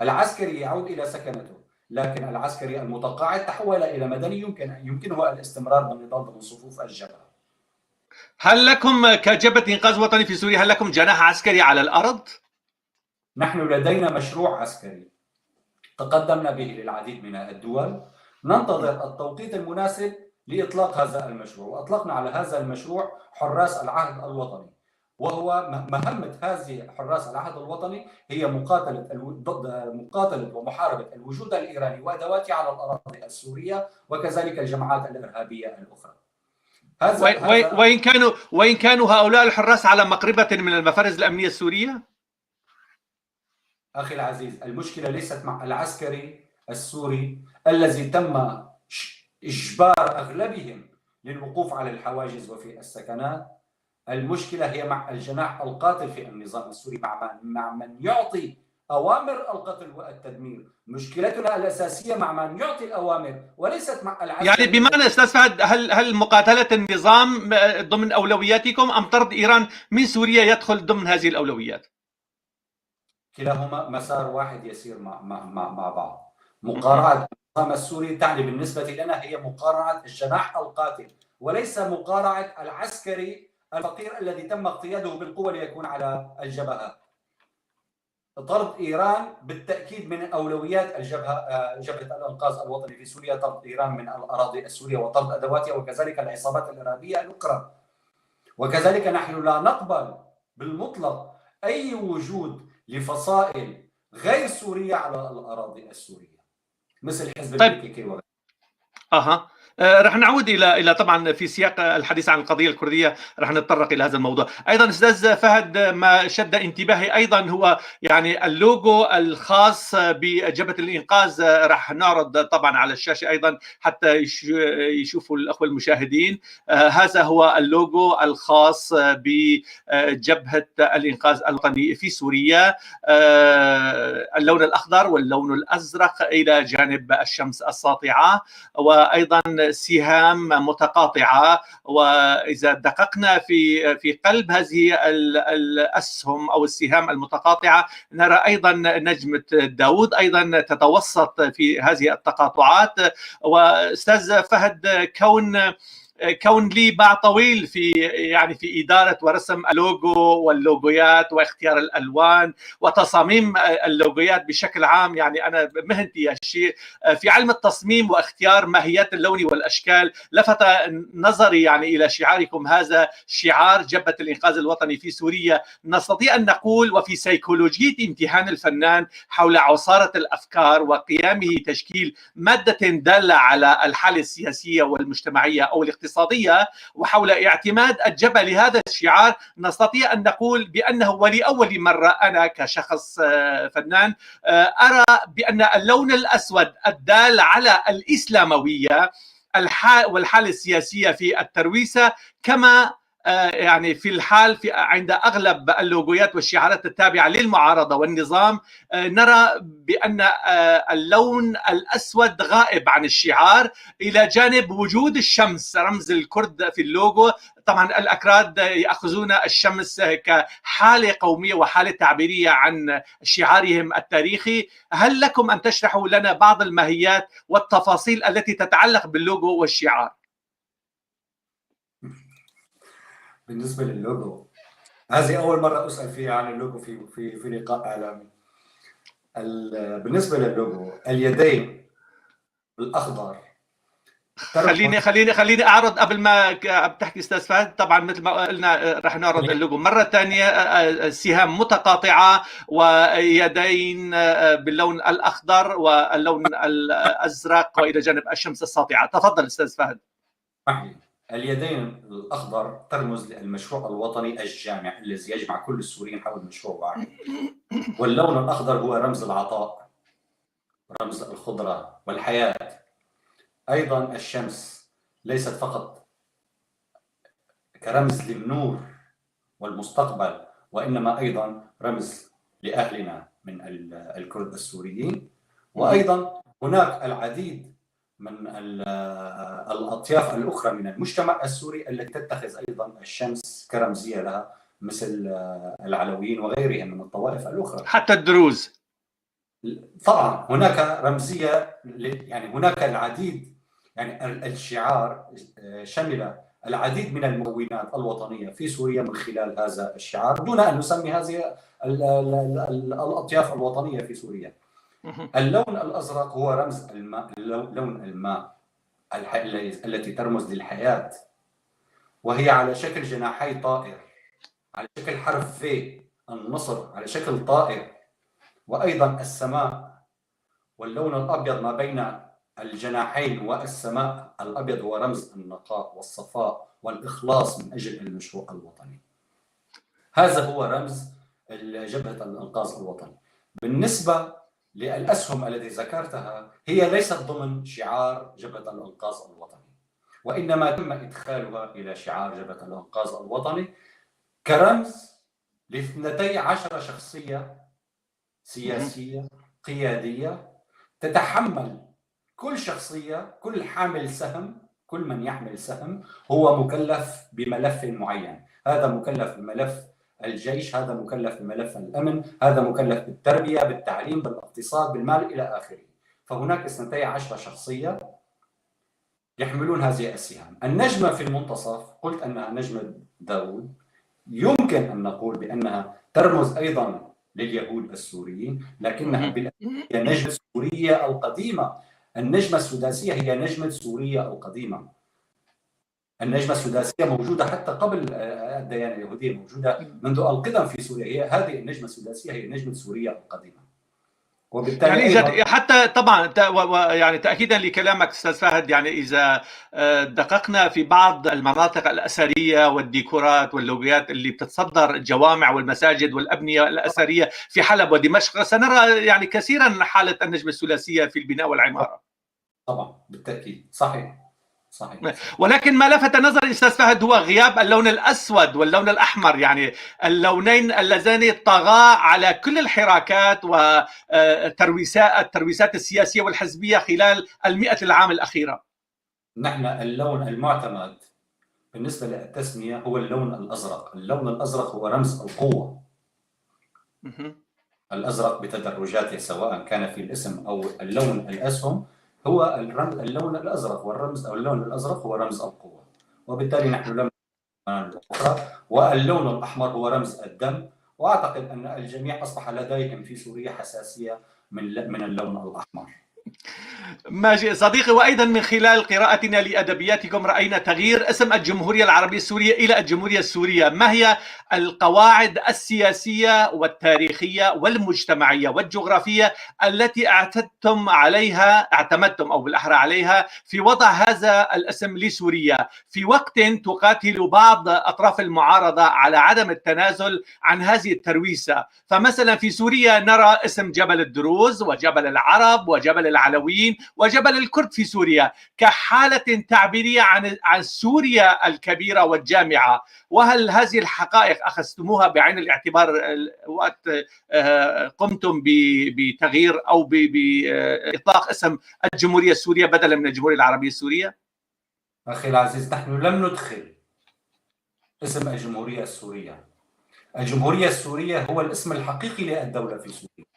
العسكري يعود إلى سكنته، لكن العسكري المتقاعد تحول إلى مدني يمكنه الاستمرار بالنضال ضمن صفوف الجبهة. هل لكم كجبهة إنقاذ وطني في سوريا هل لكم جناح عسكري على الأرض؟ نحن لدينا مشروع عسكري تقدمنا به للعديد من الدول، ننتظر التوقيت المناسب لإطلاق هذا المشروع، وأطلقنا على هذا المشروع حراس العهد الوطني. وهو مهمة هذه حراس العهد الوطني هي مقاتلة ومحاربة الوجود الإيراني وأدواته على الأراضي السورية وكذلك الجماعات الإرهابية الأخرى. وإن كانوا هؤلاء الحراس على مقربة من المفارز الأمنية السورية؟ أخي العزيز، المشكلة ليست مع العسكري السوري الذي تم إجبار أغلبهم للوقوف على الحواجز وفي السكنات، المشكلة هي مع الجناح القاتل في النظام السوري، مع من يعطي أوامر القتل والتدمير. مشكلتنا الأساسية مع من يعطي الأوامر وليست مع العسكري. يعني بمعنى أستاذ فهد، هل مقاتلة النظام ضمن أولوياتكم أم طرد إيران من سوريا يدخل ضمن هذه الأولويات؟ كلاهما مسار واحد يسير مع بعض. مقارعة النظام السوري تعني بالنسبة لنا هي مقارعة الجناح القاتل وليس مقارعة العسكري الفقير الذي تم اقتياده بالقوة ليكون على الجبهة. طرد إيران بالتأكيد من أولويات جبهة الإنقاذ الوطني في سوريا، طرد إيران من الأراضي السورية وطرد أدواتها وكذلك العصابات الإرهابية الأخرى. وكذلك نحن لا نقبل بالمطلق أي وجود لفصائل غير سورية على الأراضي السورية مثل حزب الPKK وغيره. رح نعود الى طبعا في سياق الحديث عن القضيه الكرديه رح نتطرق الى هذا الموضوع. ايضا استاذ فهد، ما شد انتباهي ايضا هو يعني اللوجو الخاص بجبهه الانقاذ. رح نعرض طبعا على الشاشه ايضا حتى يشوفوا الاخوه المشاهدين. هذا هو اللوجو الخاص بجبهه الانقاذ الوطني في سوريا، اللون الاخضر واللون الازرق الى جانب الشمس الساطعه، وايضا سهام متقاطعه. واذا دققنا في قلب هذه الاسهم او السهام المتقاطعه نرى ايضا نجمه داوود ايضا تتوسط في هذه التقاطعات. واستاذ فهد، كون لي باع طويل في إدارة ورسم اللوجو واللوجويات واختيار الألوان وتصاميم اللوجويات بشكل عام، يعني أنا مهنتي الشيء في علم التصميم واختيار ماهيات اللون والأشكال، لفت نظري يعني إلى شعاركم. هذا شعار جبهة الإنقاذ الوطني في سوريا. نستطيع أن نقول وفي سيكولوجية امتحان الفنان حول عصارة الأفكار وقيامه تشكيل مادة دالة على الحالة السياسية والمجتمعية أو الاقتصادية، وحول اعتماد الجبهة لهذا الشعار، نستطيع أن نقول بأنه ولأول مرة أنا كشخص فنان أرى بأن اللون الأسود الدال على الإسلاموية والحالة السياسية في الترويسة، كما يعني في الحال عند أغلب اللوجويات والشعارات التابعة للمعارضة والنظام نرى بأن اللون الأسود غائب عن الشعار إلى جانب وجود الشمس رمز الكرد في اللوجو. طبعا الأكراد يأخذون الشمس كحالة قومية وحالة تعبيرية عن شعارهم التاريخي. هل لكم أن تشرحوا لنا بعض الماهيات والتفاصيل التي تتعلق باللوجو والشعار؟ بالنسبة للوجو، هذه أول مرة أسأل فيها عن اللوجو في لقاء إعلامي. بالنسبة للوجو، اليدين الأخضر. خليني أعرض قبل ما بتحكي أستاذ فهد. طبعا مثل ما قلنا رح نعرض اللوجو مرة ثانية، سهام متقاطعة ويدين باللون الأخضر واللون الأزرق وإلى جانب الشمس الساطعة. تفضل أستاذ فهد. اليدين الأخضر ترمز للمشروع الوطني الجامع الذي يجمع كل السوريين حول مشروع واحد، واللون الأخضر هو رمز العطاء، رمز الخضرة والحياة. أيضا الشمس ليست فقط كرمز للنور والمستقبل، وإنما أيضا رمز لأهلنا من الكرد السوريين. وأيضا هناك العديد من الأطياف الأخرى من المجتمع السوري التي تتخذ أيضا الشمس كرمزية لها، مثل العلويين وغيرهم من الطوائف الأخرى، حتى الدروز. طبعا هناك رمزية، يعني هناك العديد، يعني الشعار شمل العديد من المكونات الوطنية في سوريا من خلال هذا الشعار، دون أن نسمي هذه الأطياف الوطنية في سوريا. اللون الأزرق هو رمز الماء، لون الماء التي ترمز للحياة، وهي على شكل جناحي طائر، على شكل حرف في النصر، على شكل طائر. وأيضا السماء، واللون الأبيض ما بين الجناحين والسماء الأبيض هو رمز النقاء والصفاء والإخلاص من أجل المشروع الوطني. هذا هو رمز جبهة الإنقاذ الوطني. بالنسبة للأسهم التي ذكرتها، هي ليست ضمن شعار جبهة الإنقاذ الوطني، وإنما تم إدخالها إلى شعار جبهة الإنقاذ الوطني كرمز ل12 شخصية سياسية قيادية تتحمل، كل شخصية، كل حامل سهم، كل من يحمل سهم هو مكلف بملف معين. هذا مكلف بملف الجيش، هذا مكلف بملف الأمن، هذا مكلف بالتربية، بالتعليم، بالاقتصاد، بالمال إلى آخره. فهناك 12 شخصية يحملون هذه السهام. النجمة في المنتصف قلت أنها نجمة داوود، يمكن أن نقول بأنها ترمز أيضا لليهود السوريين، لكنها هي نجمة سورية القديمة. النجمة السداسية هي نجمة سوريا القديمة. النجمة السداسية موجودة حتى قبل الديانة اليهودية، موجودة منذ القدم في سوريا. هي هذه النجمة السداسية هي نجمة سوريا القديمة، وبالتالي يعني أيضا حتى طبعا يعني تأكيدا لكلامك أستاذ فهد، يعني إذا دققنا في بعض المناطق الأثرية والديكورات واللوجوات اللي بتتصدر الجوامع والمساجد والأبنية الأثرية في حلب ودمشق، سنرى يعني كثيرا حالة النجمة الثلاثية في البناء والعمارة. طبعا بالتأكيد صحيح. ولكن ما لفت نظري استاذ فهد هو غياب اللون الاسود واللون الاحمر، يعني اللونين اللذان طغى على كل الحراكات والترويسات السياسيه والحزبيه خلال المئة العام الاخيره. نحن اللون المعتمد بالنسبه للتسميه هو اللون الازرق. اللون الازرق هو رمز القوه. الازرق بتدرجاته سواء كان في الاسم او اللون الاسهم هو اللون الازرق، والرمز او اللون الازرق هو رمز القوه، وبالتالي نحن لم الاخرى. واللون الاحمر هو رمز الدم، واعتقد ان الجميع اصبح لديهم في سوريا حساسيه من اللون الاحمر. ماشي صديقي، وأيضا من خلال قراءتنا لأدبياتكم رأينا تغيير اسم الجمهورية العربية السورية إلى الجمهورية السورية. ما هي القواعد السياسية والتاريخية والمجتمعية والجغرافية التي اعتمدتم أو بالأحرى عليها في وضع هذا الاسم لسوريا في وقت تقاتل بعض أطراف المعارضة على عدم التنازل عن هذه الترويسة؟ فمثلا في سوريا نرى اسم جبل الدروز وجبل العرب وجبل العلويين وجبل الكرد في سوريا كحالة تعبيرية عن سوريا الكبيرة والجامعة. وهل هذه الحقائق أخذتموها بعين الاعتبار وقت قمتم بتغيير أو بإطلاق اسم الجمهورية السورية بدلا من الجمهورية العربية السورية؟ أخي العزيز، نحن لم ندخل اسم الجمهورية السورية. الجمهورية السورية هو الاسم الحقيقي للدولة في سوريا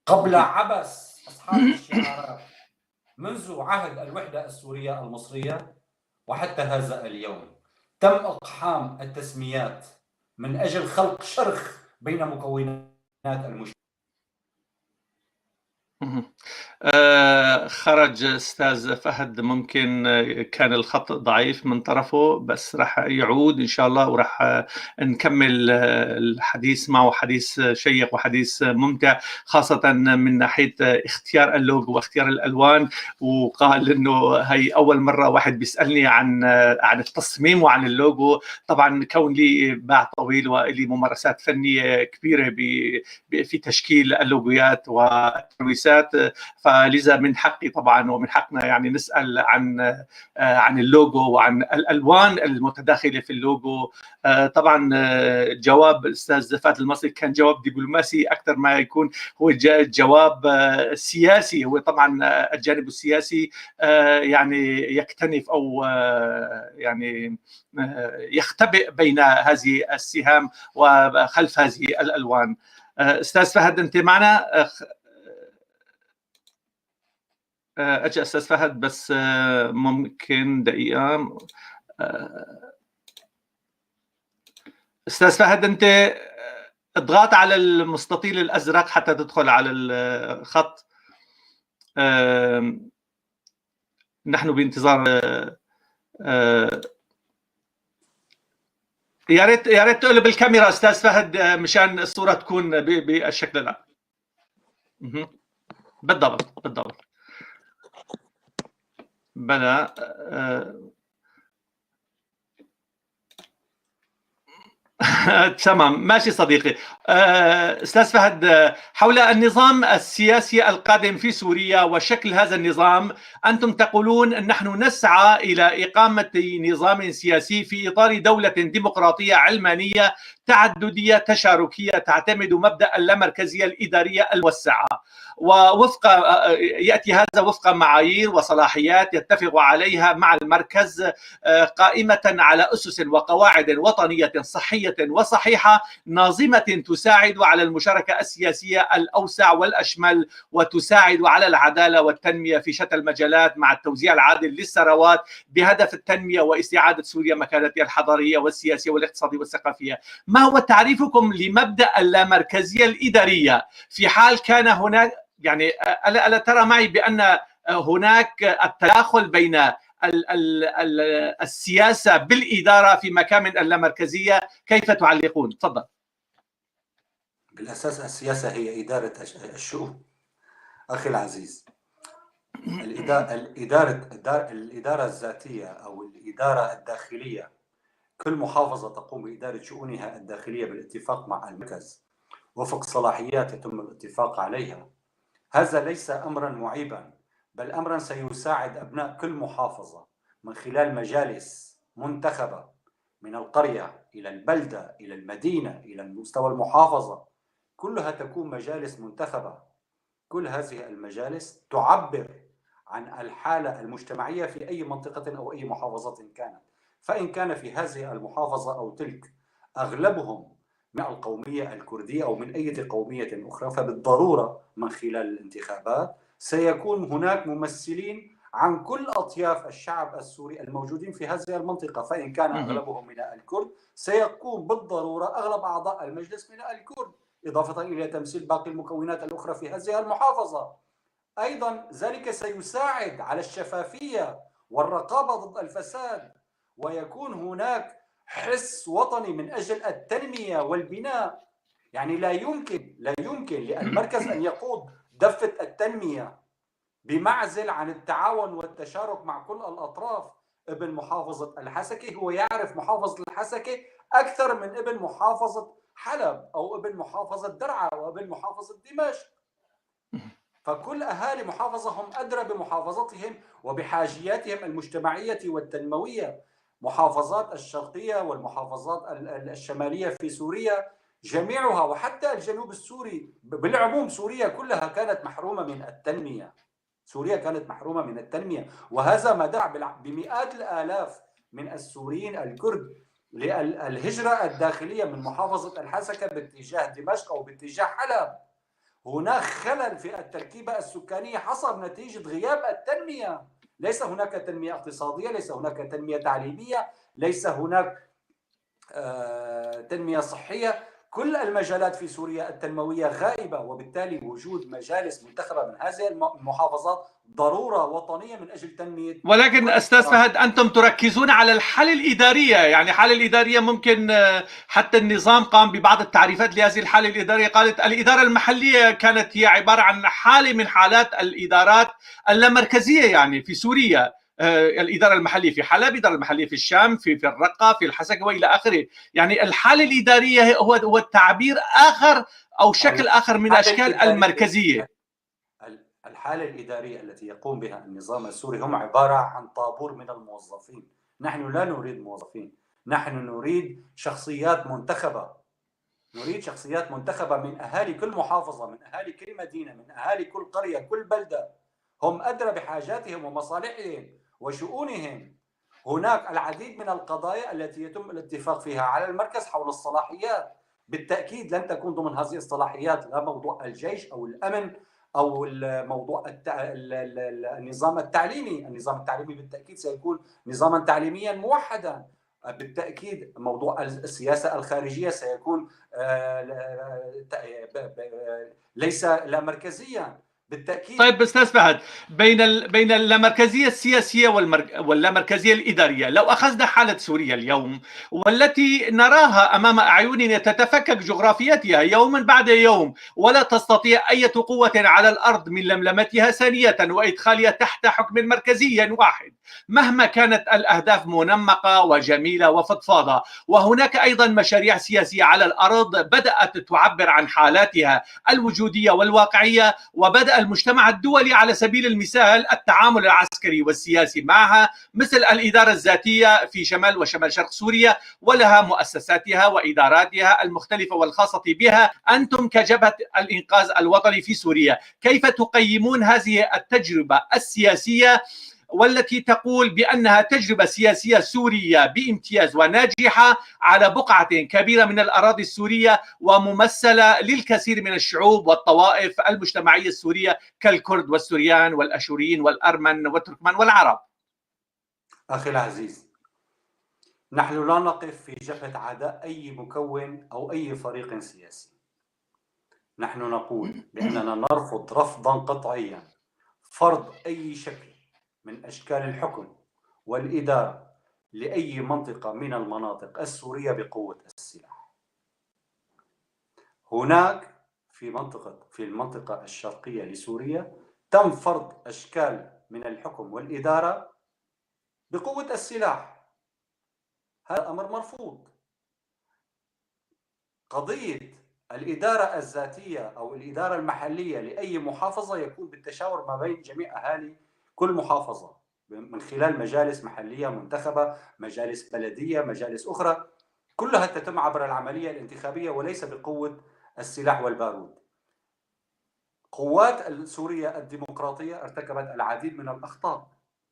قبل عبث أصحاب الشعارات منذ عهد الوحدة السورية المصرية وحتى هذا اليوم. تم إقحام التسميات من أجل خلق شرخ بين مكونات المجتمع. خرج استاذ فهد، ممكن كان الخط ضعيف من طرفه، بس راح يعود ان شاء الله وراح نكمل الحديث معه، حديث شيق وحديث ممتع، خاصة من ناحية اختيار اللوجو واختيار الالوان. وقال انه هي اول مرة واحد بيسألني عن التصميم وعن اللوجو. طبعا كون لي باع طويل ولي ممارسات فنية كبيرة في تشكيل اللوجوات والترويسات، فلذا من حقي طبعا ومن حقنا يعني نسأل عن اللوجو وعن الألوان المتداخلة في اللوجو. طبعا جواب الأستاذ فهد المصري كان جواب دبلوماسي أكثر ما يكون هو جواب سياسي. هو طبعا الجانب السياسي يعني يكتنف أو يعني يختبئ بين هذه السهام وخلف هذه الألوان. أستاذ فهد أنت معنا؟ اجي استاذ فهد بس ممكن دقيقه. استاذ فهد انت اضغط على المستطيل الازرق حتى تدخل على الخط. نحن بانتظار. يا ريت تقلب الكاميرا استاذ فهد مشان الصوره تكون بالشكل ده. بالضبط بلى. تمام ماشي صديقي. استاذ فهد، حول النظام السياسي القادم في سوريا وشكل هذا النظام، انتم تقولون ان نحن نسعى الى اقامه نظام سياسي في اطار دوله ديمقراطيه علمانيه تعدديه تشاركيه تعتمد مبدا اللامركزيه الاداريه الموسعه، ووفق ياتي هذا وفق معايير وصلاحيات يتفق عليها مع المركز، قائمه على اسس وقواعد وطنيه صحيه وصحيحه ناظمه تساعد على المشاركه السياسيه الاوسع والاشمل، وتساعد على العداله والتنميه في شتى المجالات مع التوزيع العادل للثروات بهدف التنميه واستعاده سوريا مكانتها الحضاريه والسياسيه والاقتصاديه والثقافيه. ما هو تعريفكم لمبدا اللامركزيه الاداريه في حال كان هناك يعني الا ترى معي بان هناك التداخل بين السياسة بالإدارة في مكان من اللامركزية؟ كيف تعلقون؟ تفضل. بالأساس السياسة هي إدارة الشؤون أخي العزيز. الإدارة الذاتية أو الإدارة الداخلية، كل محافظة تقوم بإدارة شؤونها الداخلية بالاتفاق مع المركز وفق صلاحيات يتم الاتفاق عليها. هذا ليس أمرا معيبا، بل أمرا سيساعد أبناء كل محافظة من خلال مجالس منتخبة من القرية إلى البلدة إلى المدينة إلى مستوى المحافظة، كلها تكون مجالس منتخبة. كل هذه المجالس تعبر عن الحالة المجتمعية في أي منطقة أو أي محافظة كانت، فإن كان في هذه المحافظة أو تلك أغلبهم من القومية الكردية أو من أي قومية أخرى، فبالضرورة من خلال الانتخابات سيكون هناك ممثلين عن كل أطياف الشعب السوري الموجودين في هذه المنطقة، فإن كان أغلبهم من الكرد سيكون بالضرورة أغلب أعضاء المجلس من الكرد، إضافة إلى تمثيل باقي المكونات الأخرى في هذه المحافظة. أيضا ذلك سيساعد على الشفافية والرقابة ضد الفساد، ويكون هناك حس وطني من أجل التنمية والبناء. يعني لا يمكن للمركز أن يقود دفة التنمية بمعزل عن التعاون والتشارك مع كل الأطراف. ابن محافظة الحسكة هو يعرف محافظة الحسكة أكثر من ابن محافظة حلب أو ابن محافظة درعا أو ابن محافظة دمشق. فكل أهالي محافظة هم أدرى بمحافظتهم وبحاجياتهم المجتمعية والتنموية. محافظات الشرقية والمحافظات الشمالية في سوريا جميعها وحتى الجنوب السوري بالعموم، سوريا كلها كانت محرومة من التنمية. سوريا كانت محرومة من التنمية، وهذا ما دعا بمئات الآلاف من السوريين الكرد للهجرة الداخلية من محافظة الحسكة باتجاه دمشق أو باتجاه حلب. هناك خلل في التركيبة السكانية حصل نتيجة غياب التنمية. ليس هناك تنمية اقتصادية، ليس هناك تنمية تعليمية، ليس هناك تنمية صحية. كل المجالات في سوريا التنموية غائبة، وبالتالي وجود مجالس منتخبة من هذه المحافظات ضرورة وطنية من أجل تنمية. ولكن أستاذ فهد، أنتم تركزون على الحالة الإدارية، يعني الحالة الإدارية ممكن حتى النظام قام ببعض التعريفات لهذه الحالة الإدارية، قالت الإدارة المحلية كانت هي عبارة عن حالة من حالات الإدارات اللامركزية يعني في سوريا. الإدارة المحلية في حلب، الإدارة المحلية في الشام، في الرقة، في الحسكة وإلى آخره. يعني الحالة الإدارية هو التعبير آخر أو شكل آخر من أشكال المركزية. الحالة الإدارية التي يقوم بها النظام السوري هم عبارة عن طابور من الموظفين. نحن لا نريد موظفين، نحن نريد شخصيات منتخبة. نريد شخصيات منتخبة من أهالي كل محافظة، من أهالي كل مدينة، من أهالي كل قرية، كل بلدة. هم أدرى بحاجاتهم ومصالحهم وشؤونهم. هناك العديد من القضايا التي يتم الاتفاق فيها على المركز حول الصلاحيات. بالتأكيد لن تكون ضمن هذه الصلاحيات لا موضوع الجيش أو الأمن أو موضوع النظام التعليمي. النظام التعليمي بالتأكيد سيكون نظاما تعليميا موحدا. بالتأكيد موضوع السياسة الخارجية سيكون ليس لا مركزيا بالتأكيد. طيب أستاذ فهد، بين اللامركزية السياسية واللامركزية الإدارية، لو أخذنا حالة سوريا اليوم والتي نراها أمام أعيننا تتفكك جغرافيتها يوما بعد يوم، ولا تستطيع أي قوة على الأرض من لملمتها ثانية وإدخالها تحت حكم مركزي واحد مهما كانت الأهداف منمقة وجميلة وفضفاضة. وهناك أيضا مشاريع سياسية على الأرض بدأت تعبر عن حالاتها الوجودية والواقعية، وبدأ المجتمع الدولي على سبيل المثال التعامل العسكري والسياسي معها، مثل الإدارة الذاتية في شمال وشمال شرق سوريا، ولها مؤسساتها وإداراتها المختلفة والخاصة بها. أنتم كجبهة الإنقاذ الوطني في سوريا، كيف تقيمون هذه التجربة السياسية والتي تقول بأنها تجربة سياسية سورية بامتياز وناجحة على بقعة كبيرة من الأراضي السورية وممثلة للكثير من الشعوب والطوائف المجتمعية السورية كالكرد والسوريان والأشوريين والأرمن والتركمان والعرب؟ أخي العزيز، نحن لا نقف في جبهة عداء أي مكون أو أي فريق سياسي. نحن نقول بأننا نرفض رفضا قطعيا فرض أي شكل من أشكال الحكم والإدارة لأي منطقة من المناطق السورية بقوة السلاح. هناك في المنطقة الشرقية لسوريا تم فرض أشكال من الحكم والإدارة بقوة السلاح. هذا أمر مرفوض. قضية الإدارة الذاتية أو الإدارة المحلية لأي محافظة يكون بالتشاور ما بين جميع أهالي كل محافظة من خلال مجالس محلية منتخبة، مجالس بلدية، مجالس أخرى، كلها تتم عبر العملية الانتخابية وليس بقوة السلاح والبارود. قوات سوريا الديمقراطية ارتكبت العديد من الأخطاء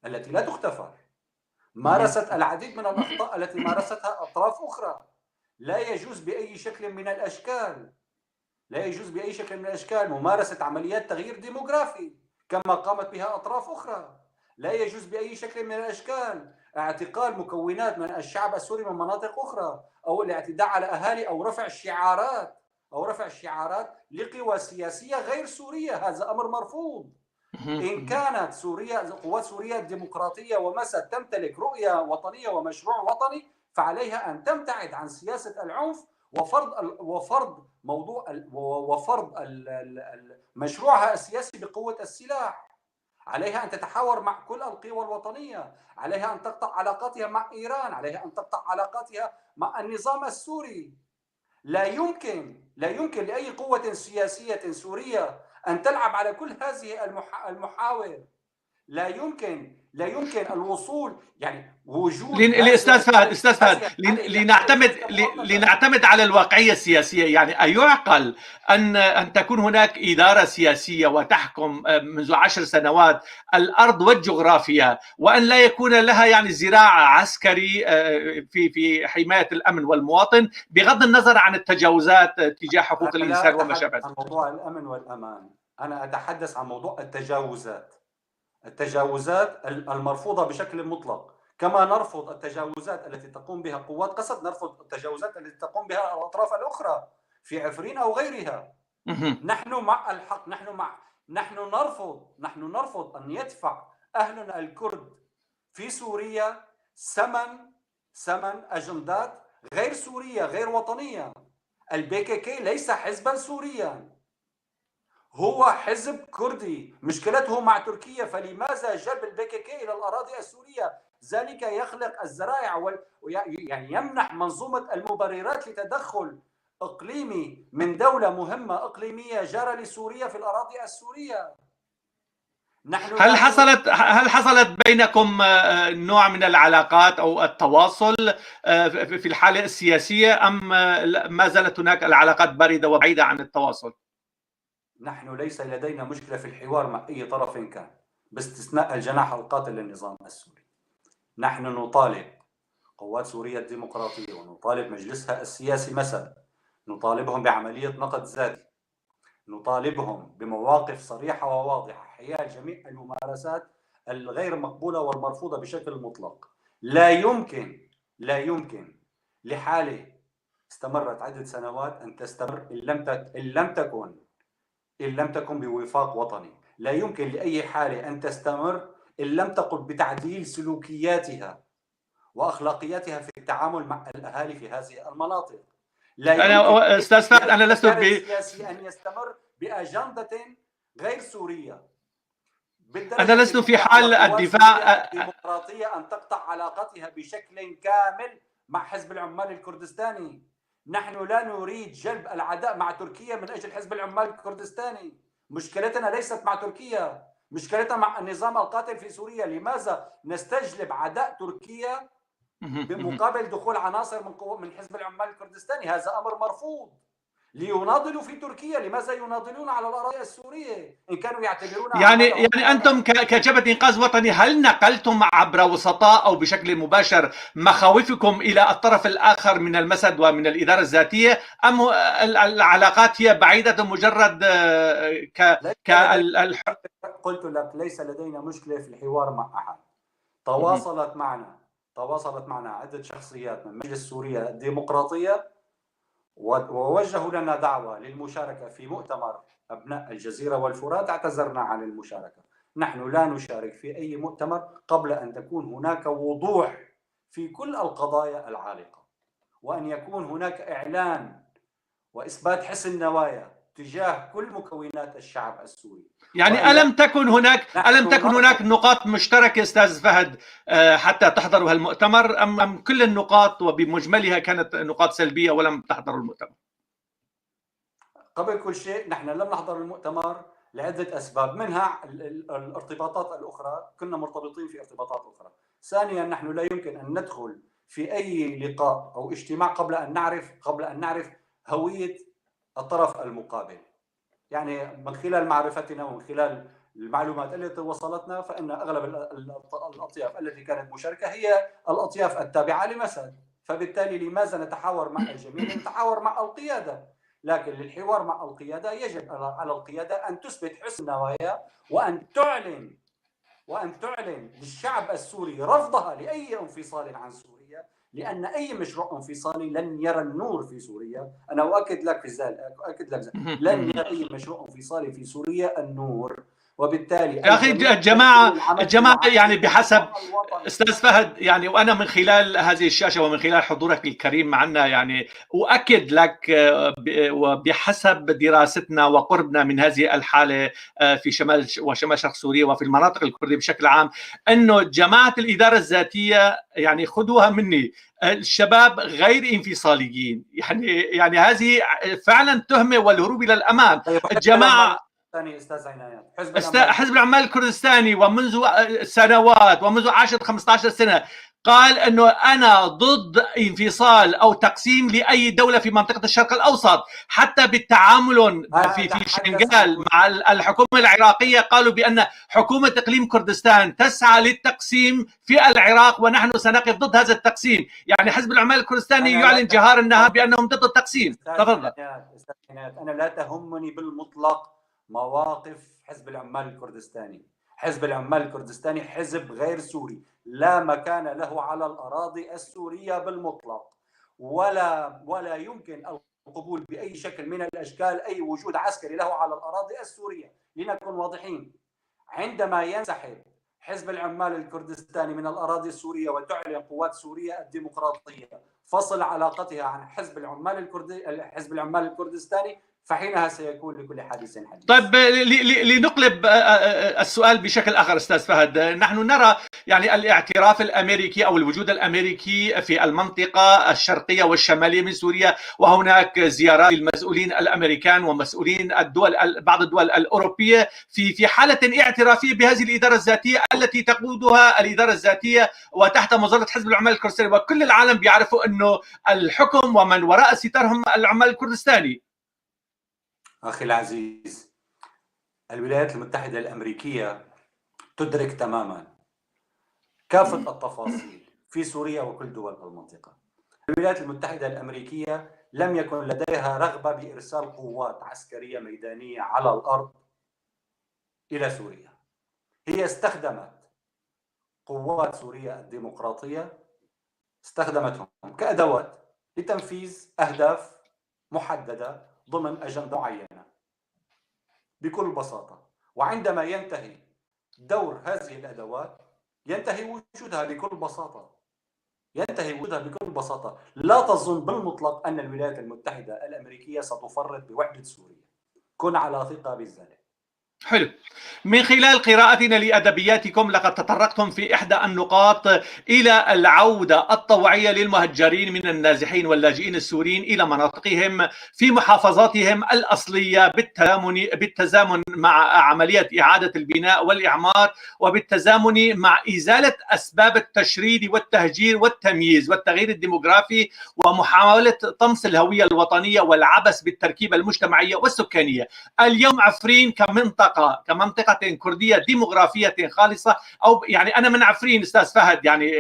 التي لا تغتفر، مارست العديد من الأخطاء التي مارستها أطراف أخرى. لا يجوز بأي شكل من الأشكال، لا يجوز بأي شكل من الأشكال ممارسة عمليات تغيير ديموغرافي كما قامت بها أطراف أخرى. لا يجوز بأي شكل من الأشكال اعتقال مكونات من الشعب السوري من مناطق أخرى، أو الاعتداء على أهالي، أو رفع شعارات لقوى سياسية غير سورية. هذا أمر مرفوض. إن كانت قوات سوريا الديمقراطية ومسد تمتلك رؤية وطنية ومشروع وطني، فعليها أن تبتعد عن سياسة العنف وفرض مشروعها السياسي بقوة السلاح. عليها أن تتحاور مع كل القوى الوطنية، عليها أن تقطع علاقاتها مع إيران، عليها أن تقطع علاقاتها مع النظام السوري. لا يمكن لأي قوة سياسية سورية أن تلعب على كل هذه المحاور. لا يمكن الوصول، يعني وجود استاذ فهد لنعتمد على الواقعيه السياسيه. يعني ايعقل ان تكون هناك اداره سياسيه وتحكم منذ 10 سنوات الارض والجغرافيا، وان لا يكون لها يعني ذراع عسكري في حمايه الامن والمواطن، بغض النظر عن التجاوزات تجاه حقوق الانسان وما شابه. عن موضوع الامن والامان، انا اتحدث عن موضوع التجاوزات المرفوضة بشكل مطلق. كما نرفض التجاوزات التي تقوم بها قوات قسد، نرفض التجاوزات التي تقوم بها الأطراف الأخرى في عفرين أو غيرها. نحن مع الحق، نحن نرفض أن يدفع أهلنا الكرد في سوريا ثمن أجندات غير سورية، غير وطنية. البي ليس حزبا سوريا، هو حزب كردي، مشكلته مع تركيا. فلماذا جلب البي إلى الأراضي السورية؟ ذلك يخلق الذرائع يعني يمنح منظومة المبررات لتدخل إقليمي من دولة مهمة إقليمية جارة لسوريا في الأراضي السورية. هل حصلت بينكم نوع من العلاقات أو التواصل في الحالة السياسية، أم ما زالت هناك العلاقات باردة وبعيدة عن التواصل؟ نحن ليس لدينا مشكلة في الحوار مع أي طرف كان، باستثناء الجناح القاتل للنظام السوري. نحن نطالب قوات سوريا الديمقراطية ونطالب مجلسها السياسي مثلا، نطالبهم بعملية نقد ذاتي، نطالبهم بمواقف صريحة وواضحة حيال جميع الممارسات الغير مقبولة والمرفوضة بشكل مطلق. لا يمكن لحالة استمرت عدة سنوات أن تستمر إن لم تكن بوفاق وطني. لا يمكن لأي حالة أن تستمر إن لم تقم بتعديل سلوكياتها وأخلاقياتها في التعامل مع الأهالي في هذه المناطق. لا يمكن أستاذ فهد أنا لست السياسي أن يستمر بأجندة غير سورية. أنا لست في حال الدفاع. الديمقراطية أن تقطع علاقتها بشكل كامل مع حزب العمال الكردستاني. نحن لا نريد جلب العداء مع تركيا من أجل حزب العمال الكردستاني. مشكلتنا ليست مع تركيا، مشكلتنا مع النظام القاتل في سوريا. لماذا نستجلب عداء تركيا بمقابل دخول عناصر من حزب العمال الكردستاني؟ هذا أمر مرفوض. ليناضلوا في تركيا، لماذا يناضلون على الأراضي السورية إن كانوا يعتبرون يعني أنتم كجبهة إنقاذ وطني هل نقلتم عبر وسطاء أو بشكل مباشر مخاوفكم إلى الطرف الآخر من المسد ومن الإدارة الذاتية، أم العلاقات هي بعيدة مجرد قلت لك ليس لدينا مشكلة في الحوار مع أحد. تواصلت معنا عدة شخصيات من مجلس سوريا الديمقراطية ووجهوا لنا دعوة للمشاركة في مؤتمر أبناء الجزيرة والفرات. اعتذرنا عن المشاركة. نحن لا نشارك في أي مؤتمر قبل أن تكون هناك وضوح في كل القضايا العالقة، وأن يكون هناك إعلان وإثبات حسن نوايا تجاه كل مكونات الشعب السوري. يعني ألم تكن هناك نقاط مشتركة أستاذ فهد حتى تحضروا هالمؤتمر، أم كل النقاط وبمجملها كانت نقاط سلبية ولم تحضروا المؤتمر؟ قبل كل شيء نحن لم نحضر المؤتمر لعدة أسباب، منها الارتباطات الأخرى، كنا مرتبطين في ارتباطات أخرى. ثانيا نحن لا يمكن أن ندخل في أي لقاء أو اجتماع قبل أن نعرف هوية الطرف المقابل. يعني من خلال معرفتنا ومن خلال المعلومات التي وصلتنا، فإن أغلب الأطياف التي كانت مشاركة هي الأطياف التابعة لمسعد، فبالتالي لماذا نتحاور مع الجميع؟ نتحاور مع القيادة، لكن للحوار مع القيادة يجب على القيادة أن تثبت حسن نوايا وأن تعلن للشعب السوري رفضها لأي انفصال عن سوريا، لأن أي مشروع انفصالي لن يرى النور في سوريا. أنا أؤكد لك لن يرى أي مشروع انفصالي في سوريا النور. وبالتالي يا أخي الجماعة يعني بحسب أستاذ فهد، يعني وأنا من خلال هذه الشاشة ومن خلال حضورك الكريم معنا يعني أؤكد لك وبحسب دراستنا وقربنا من هذه الحالة في شمال وشمال شرق سوريا وفي المناطق الكردية بشكل عام، أنه جماعة الإدارة الذاتية يعني خذوها مني الشباب غير انفصاليين، يعني هذه فعلا تهمة والهروب إلى الأمام. الجماعة استاذ عنايات حزب العمال الكردستاني ومنذ سنوات ومنذ 10-15 سنة قال أنه أنا ضد انفصال أو تقسيم لأي دولة في منطقة الشرق الأوسط، حتى بالتعامل في شنغال مع الحكومة العراقية قالوا بأن حكومة إقليم كردستان تسعى للتقسيم في العراق ونحن سنقف ضد هذا التقسيم. يعني حزب العمال الكردستاني يعلن جهار النهار بأنهم ضد التقسيم. تفضل. أنا لا تهمني بالمطلق مواقف حزب العمال الكردستاني. حزب العمال الكردستاني حزب غير سوري، لا مكان له على الأراضي السورية بالمطلق، ولا يمكن القبول بأي شكل من الأشكال أي وجود عسكري له على الأراضي السورية. لنكن واضحين، عندما ينسحب حزب العمال الكردستاني من الأراضي السورية وتعلن قوات سوريا الديمقراطية فصل علاقتها عن حزب العمال الكردستاني، فحينها سيكون لكل حادث حديث. طيب لنقلب السؤال بشكل آخر أستاذ فهد، نحن نرى يعني الاعتراف الأمريكي أو الوجود الأمريكي في المنطقة الشرقية والشمالية من سوريا، وهناك زيارات للمسؤولين الأمريكان ومسؤولين بعض الدول الأوروبية في حالة اعترافية بهذه الإدارة الذاتية التي تقودها الإدارة الذاتية وتحت مظلة حزب العمال الكردستاني، وكل العالم بيعرفوا أنه الحكم ومن وراء ستارهم العمال الكردستاني. أخي العزيز، الولايات المتحدة الأمريكية تدرك تماما كافة التفاصيل في سوريا وكل دول المنطقة. الولايات المتحدة الأمريكية لم يكن لديها رغبة بإرسال قوات عسكرية ميدانية على الأرض إلى سوريا. هي استخدمت قوات سوريا الديمقراطية، استخدمتهم كأدوات لتنفيذ أهداف محددة ضمن أجندة معينة بكل بساطة. وعندما ينتهي دور هذه الأدوات ينتهي وجودها بكل بساطة. لا تظن بالمطلق أن الولايات المتحدة الأمريكية ستفرط بوحدة سوريا، كن على ثقة بذلك. حلو. من خلال قراءتنا لأدبياتكم لقد تطرقتم في إحدى النقاط إلى العودة الطوعية للمهجرين من النازحين واللاجئين السوريين إلى مناطقهم في محافظاتهم الأصلية بالتزامن مع عملية إعادة البناء والإعمار، وبالتزامن مع إزالة أسباب التشريد والتهجير والتمييز والتغيير الديموغرافي ومحاولة طمس الهوية الوطنية والعبث بالتركيبة المجتمعية والسكانية. اليوم عفرين كمنطقة كردية ديموغرافية خالصة، أو يعني أنا من عفرين أستاذ فهد، يعني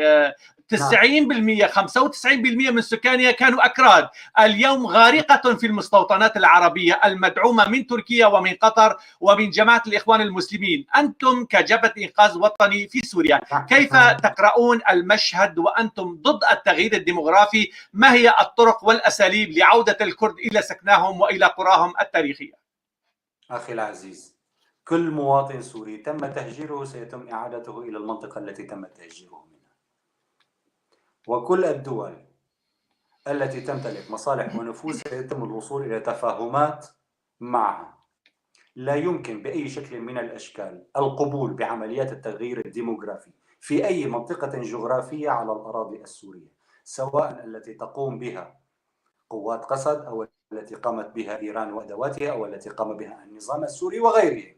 90% 95% من سكانها كانوا أكراد، اليوم غارقة في المستوطنات العربية المدعومة من تركيا ومن قطر ومن جماعة الإخوان المسلمين. أنتم كجبهة إنقاذ وطني في سوريا كيف تقرؤون المشهد وأنتم ضد التغيير الديموغرافي؟ ما هي الطرق والأساليب لعودة الكرد إلى سكناهم وإلى قراهم التاريخية؟ أخي العزيز، كل مواطن سوري تم تهجيره سيتم إعادته إلى المنطقة التي تم تهجيره منها. وكل الدول التي تمتلك مصالح ونفوذ سيتم الوصول إلى تفاهمات معها. لا يمكن بأي شكل من الأشكال القبول بعمليات التغيير الديموغرافي في أي منطقة جغرافية على الأراضي السورية، سواء التي تقوم بها قوات قسد أو التي قامت بها إيران وأدواتها أو التي قام بها النظام السوري وغيره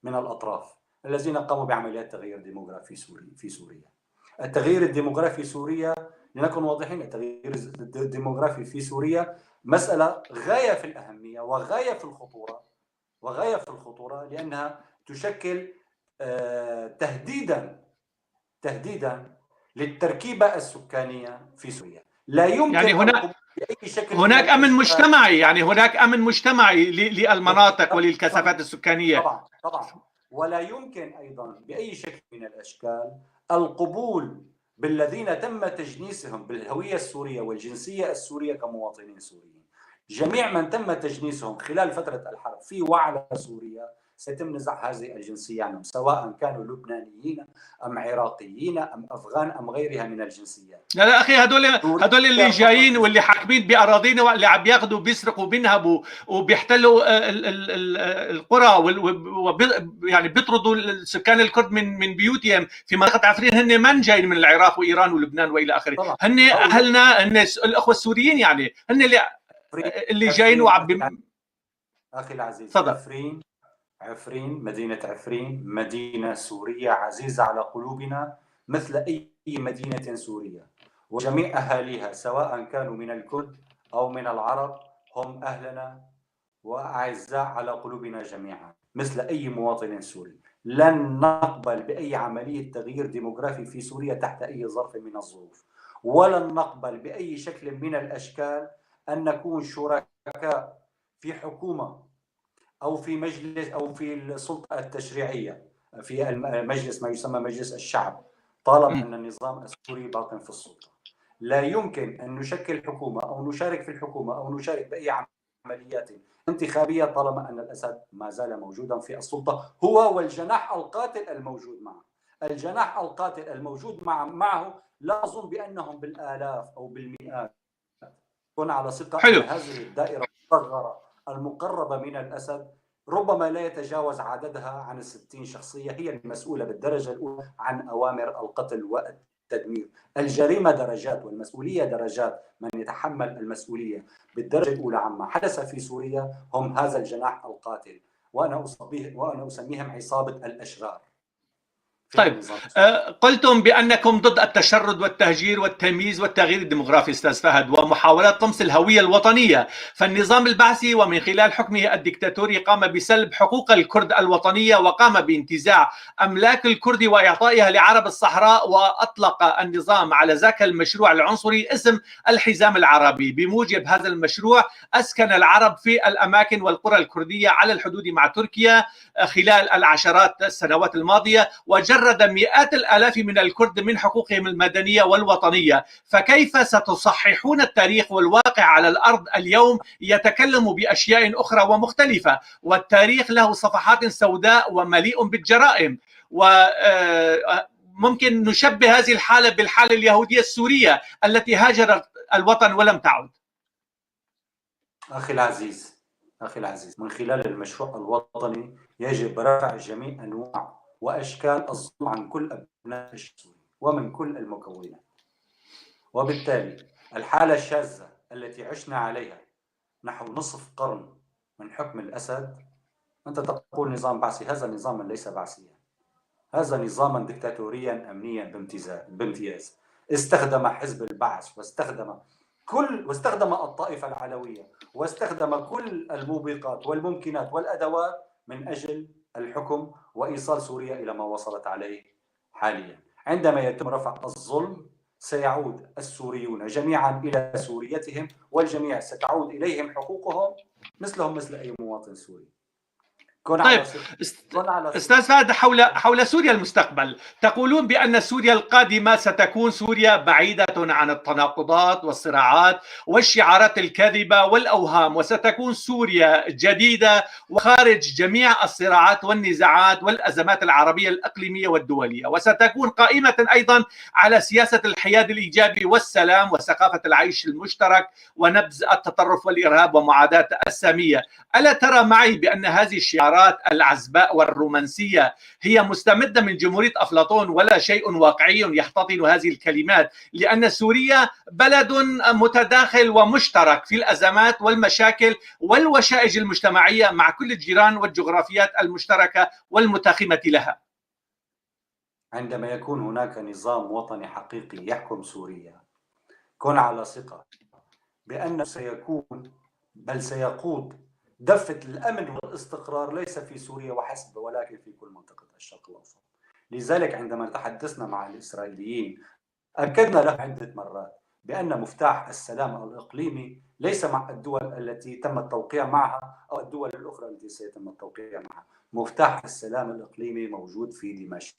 من الأطراف الذين قاموا بعمليات تغيير ديموغرافي في سوريا. التغيير الديموغرافي في سوريا، لنكن واضحين، التغيير الديموغرافي في سوريا مسألة غاية في الأهمية وغاية في الخطورة لأنها تشكل تهديدا للتركيبة السكانية في سوريا. لا يمكن يعني بأي شكل هناك أمن مجتمعي، يعني هناك أمن مجتمعي للمناطق وللكثافات السكانية. طبعا. ولا يمكن أيضا بأي شكل من الأشكال القبول بالذين تم تجنيسهم بالهوية السورية والجنسية السورية كمواطنين سوريين. جميع من تم تجنيسهم خلال فترة الحرب في وعلى سوريا سيتم نزع هذه الجنسية عنهم، سواء كانوا لبنانيين أم عراقيين أم أفغان أم غيرها من الجنسيات. لا أخي، هدول اللي جايين واللي حاكمين بأراضينا واللي عم بياخذوا بيسرقوا بينهبوا وبيحتلوا القرى يعني بيطردوا السكان الكرد من بيوتهم في منطقة عفرين. هن من جايين من العراق وإيران ولبنان وإلى آخره. هن أهلنا، هن الأخوة السوريين، يعني هن اللي جايين أخي العزيز، صدق. عفرين، مدينة عفرين مدينة سورية عزيزة على قلوبنا مثل أي مدينة سورية، وجميع أهاليها سواء كانوا من الكرد أو من العرب هم أهلنا وأعزاء على قلوبنا جميعا مثل أي مواطن سوري. لن نقبل بأي عملية تغيير ديموغرافي في سوريا تحت أي ظرف من الظروف، ولن نقبل بأي شكل من الأشكال أن نكون شركاء في حكومة أو في مجلس أو في السلطة التشريعية في المجلس، ما يسمى مجلس الشعب، طالما أن النظام السوري باق في السلطة. لا يمكن أن نشكل حكومة أو نشارك في الحكومة أو نشارك بأي عمليات انتخابية طالما أن الأسد ما زال موجودا في السلطة، هو والجناح القاتل الموجود معه. الجناح القاتل الموجود معه لا أظن بأنهم بالآلاف أو بالمئات. كن على ثقة أن هذه الدائرة المصغرة المقربة من الأسد ربما لا يتجاوز عددها عن 60 شخصية، هي المسؤولة بالدرجة الأولى عن أوامر القتل والتدمير. الجريمة درجات والمسؤولية درجات. من يتحمل المسؤولية بالدرجة الأولى عما حدث في سوريا هم هذا الجناح القاتل، وأنا أسميهم عصابة الأشرار. طيب، قلتم بأنكم ضد التشرد والتهجير والتمييز والتغيير الديمغرافي أستاذ فهد ومحاولات طمس الهوية الوطنية. فالنظام البعثي ومن خلال حكمه الدكتاتوري قام بسلب حقوق الكرد الوطنية وقام بانتزاع أملاك الكرد وإعطائها لعرب الصحراء، وأطلق النظام على ذاك المشروع العنصري اسم الحزام العربي. بموجب هذا المشروع أسكن العرب في الأماكن والقرى الكردية على الحدود مع تركيا خلال العشرات السنوات الماضية، وجرد مئات الآلاف من الكرد من حقوقهم المدنية والوطنية. فكيف ستصححون التاريخ والواقع على الأرض اليوم يتكلم بأشياء أخرى ومختلفة، والتاريخ له صفحات سوداء ومليء بالجرائم؟ وممكن نشبه هذه الحالة بالحالة اليهودية السورية التي هاجرت الوطن ولم تعد. أخي العزيز، من خلال المشروع الوطني يجب رفع جميع أنواع وأشكال الظلم عن كل أبناء السوري ومن كل المكونات. وبالتالي الحالة الشاذة التي عشنا عليها نحو نصف قرن من حكم الأسد، أنت تقول نظام بعثي، هذا نظاما ليس بعثيا، هذا نظاما دكتاتوريا أمنيا بامتياز. استخدم حزب البعث واستخدم الطائفة العلوية واستخدم كل الموبقات والممكنات والأدوات من أجل الحكم وإيصال سوريا إلى ما وصلت عليه حاليا. عندما يتم رفع الظلم سيعود السوريون جميعا إلى سوريتهم، والجميع ستعود إليهم حقوقهم مثلهم مثل أي مواطن سوري. كن طيب على ثقة. كن على ثقة. استاذ فهد، حول سوريا المستقبل، تقولون بان سوريا القادمه ستكون سوريا بعيده عن التناقضات والصراعات والشعارات الكاذبه والاوهام، وستكون سوريا جديده وخارج جميع الصراعات والنزاعات والازمات العربيه الاقليميه والدوليه، وستكون قائمه ايضا على سياسه الحياد الايجابي والسلام وثقافه العيش المشترك ونبذ التطرف والارهاب ومعاداه الساميه. ألا ترى معي بأن هذه الشعارات العزباء والرومانسية هي مستمدة من جمهورية أفلاطون ولا شيء واقعي يحتضن هذه الكلمات؟ لأن سوريا بلد متداخل ومشترك في الأزمات والمشاكل والوشائج المجتمعية مع كل الجيران والجغرافيات المشتركة والمتاخمة لها. عندما يكون هناك نظام وطني حقيقي يحكم سوريا، كن على ثقة بأنه سيكون بل سيقود دفة الأمن والاستقرار ليس في سوريا وحسب ولكن في كل منطقة الشرق الأوسط. لذلك عندما تحدثنا مع الإسرائيليين أكدنا له عدة مرات بأن مفتاح السلام الإقليمي ليس مع الدول التي تم التوقيع معها أو الدول الأخرى التي سيتم التوقيع معها. مفتاح السلام الإقليمي موجود في دمشق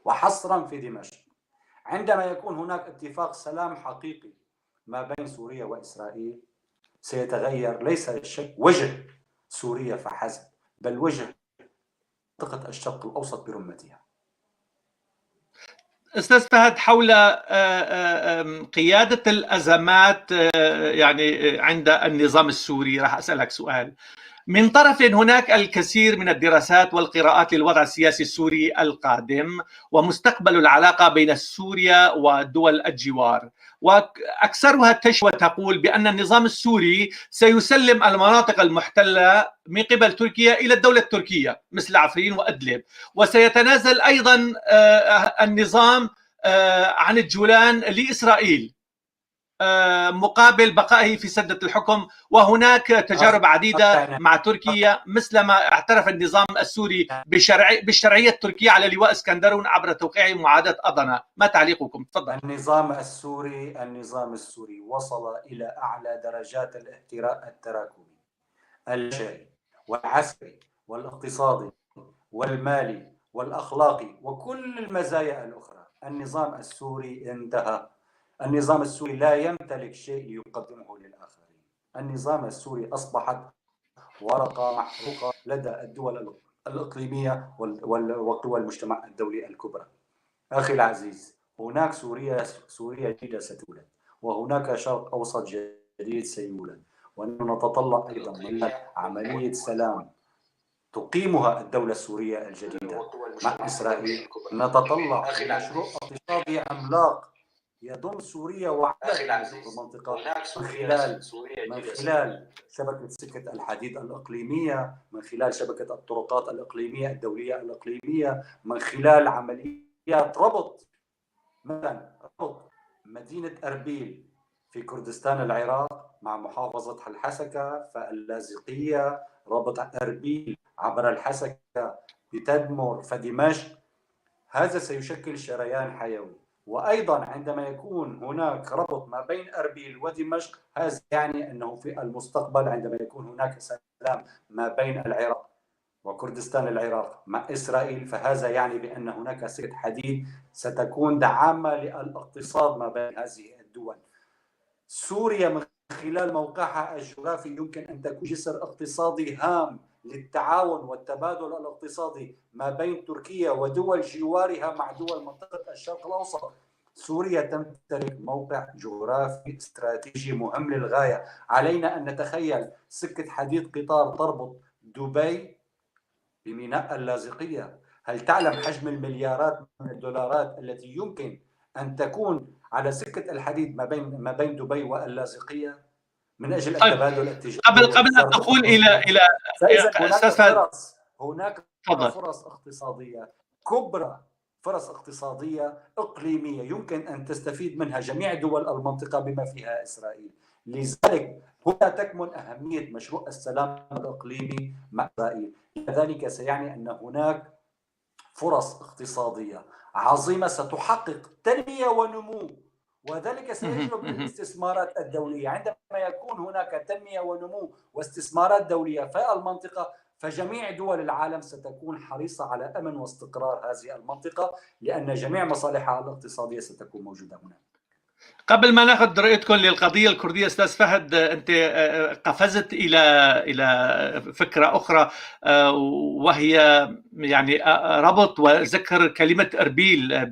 وحصرا في دمشق. عندما يكون هناك اتفاق سلام حقيقي ما بين سوريا وإسرائيل سيتغير ليس وجه سوريا فحسب بل وجه منطقة الشرق الأوسط برمتها. أستاذ فهد، حول قيادة الأزمات يعني عند النظام السوري راح أسألك سؤال. من طرف هناك الكثير من الدراسات والقراءات للوضع السياسي السوري القادم ومستقبل العلاقة بين سوريا ودول الجوار، وأكثرها تشوى تقول بأن النظام السوري سيسلم المناطق المحتلة من قبل تركيا إلى الدولة التركية مثل عفرين وأدلب، وسيتنازل أيضا النظام عن الجولان لإسرائيل مقابل بقائه في سدة الحكم. وهناك تجارب عديدة مع تركيا مثلما اعترف النظام السوري بالشرعية التركية على لواء اسكندرون عبر توقيع معاهدة أضنا. ما تعليقكم؟ تفضل. النظام السوري وصل إلى أعلى درجات الاحتراء التراكمي البشري والعسكري والاقتصادي والمالي والأخلاقي وكل المزايا الأخرى. النظام السوري انتهى. النظام السوري لا يمتلك شيء ليقدمه للآخرين. النظام السوري أصبحت ورقة محروقة لدى الدول الإقليمية وقوى المجتمع الدولي الكبرى. أخي العزيز، هناك سوريا جديدة ستولد، وهناك شرق أوسط جديد سيولد، ونحن نتطلع أيضا من عملية سلام تقيمها الدولة السورية الجديدة مع إسرائيل. نتطلع لمشروع اقتصادي عملاق يضم سوريا وعدد المنطقة من خلال شبكة سكة الحديد الإقليمية، من خلال شبكة الطرقات الإقليمية الدولية الإقليمية، من خلال عمليات ربط مثلا ربط مدينة أربيل في كردستان العراق مع محافظة الحسكة فاللاذقية، ربط أربيل عبر الحسكة بتدمر فدمشق. هذا سيشكل شريان حيوي. وأيضا عندما يكون هناك ربط ما بين أربيل ودمشق، هذا يعني أنه في المستقبل عندما يكون هناك سلام ما بين العراق وكردستان العراق مع إسرائيل، فهذا يعني بأن هناك سكة حديد ستكون دعامة للاقتصاد ما بين هذه الدول. سوريا من خلال موقعها الجغرافي يمكن أن تكون جسر اقتصادي هام للتعاون والتبادل الاقتصادي ما بين تركيا ودول جوارها مع دول منطقة الشرق الأوسط. سوريا تمتلك موقع جغرافي استراتيجي مهم للغاية. علينا أن نتخيل سكة حديد قطار تربط دبي بميناء اللاذقية. هل تعلم حجم المليارات من الدولارات التي يمكن أن تكون على سكة الحديد ما بين دبي واللاذقية من أجل التبادل التجاري؟ قبل أن تقول إلى هناك فرص اقتصادية كبرى، فرص اقتصادية إقليمية يمكن أن تستفيد منها جميع دول المنطقة بما فيها إسرائيل. لذلك هنا تكمن أهمية مشروع السلام الإقليمي مع إسرائيل. لذلك سيعني أن هناك فرص اقتصادية عظيمة ستحقق تنمية ونمو وذلك سيجلب للاستثمارات الدولية. عندما يكون هناك تنمية ونمو واستثمارات دولية في المنطقة، فجميع دول العالم ستكون حريصة على أمن واستقرار هذه المنطقة، لأن جميع مصالحها الاقتصادية ستكون موجودة هنا. قبل ما ناخذ رؤيتكم للقضيه الكرديه استاذ فهد، انت قفزت الى فكره اخرى، وهي يعني ربط وذكر كلمه اربيل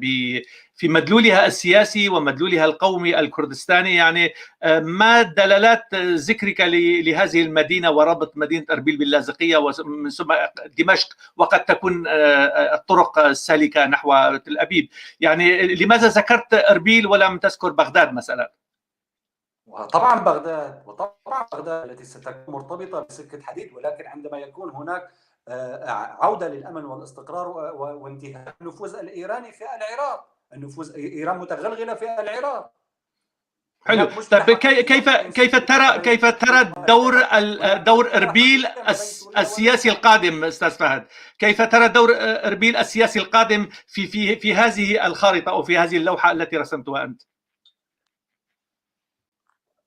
في مدلولها السياسي ومدلولها القومي الكردستاني. يعني ما دلالات ذكرك لهذه المدينه وربط مدينه اربيل باللاذقيه ومن ثم دمشق، وقد تكون الطرق السالكه نحو تل ابيب؟ يعني لماذا ذكرت اربيل ولم تذكر بغداد مثلا؟ وطبعا بغداد التي ستكون مرتبطه بسكه حديد، ولكن عندما يكون هناك عوده للامن والاستقرار وانتهاء النفوذ الايراني في العراق، النفوذ ايران متغلغله في العراق. حلو. طيب كيف ترى دور اربيل السياسي القادم استاذ فهد؟ كيف ترى دور اربيل السياسي القادم في هذه الخارطه او في هذه اللوحه التي رسمتها انت؟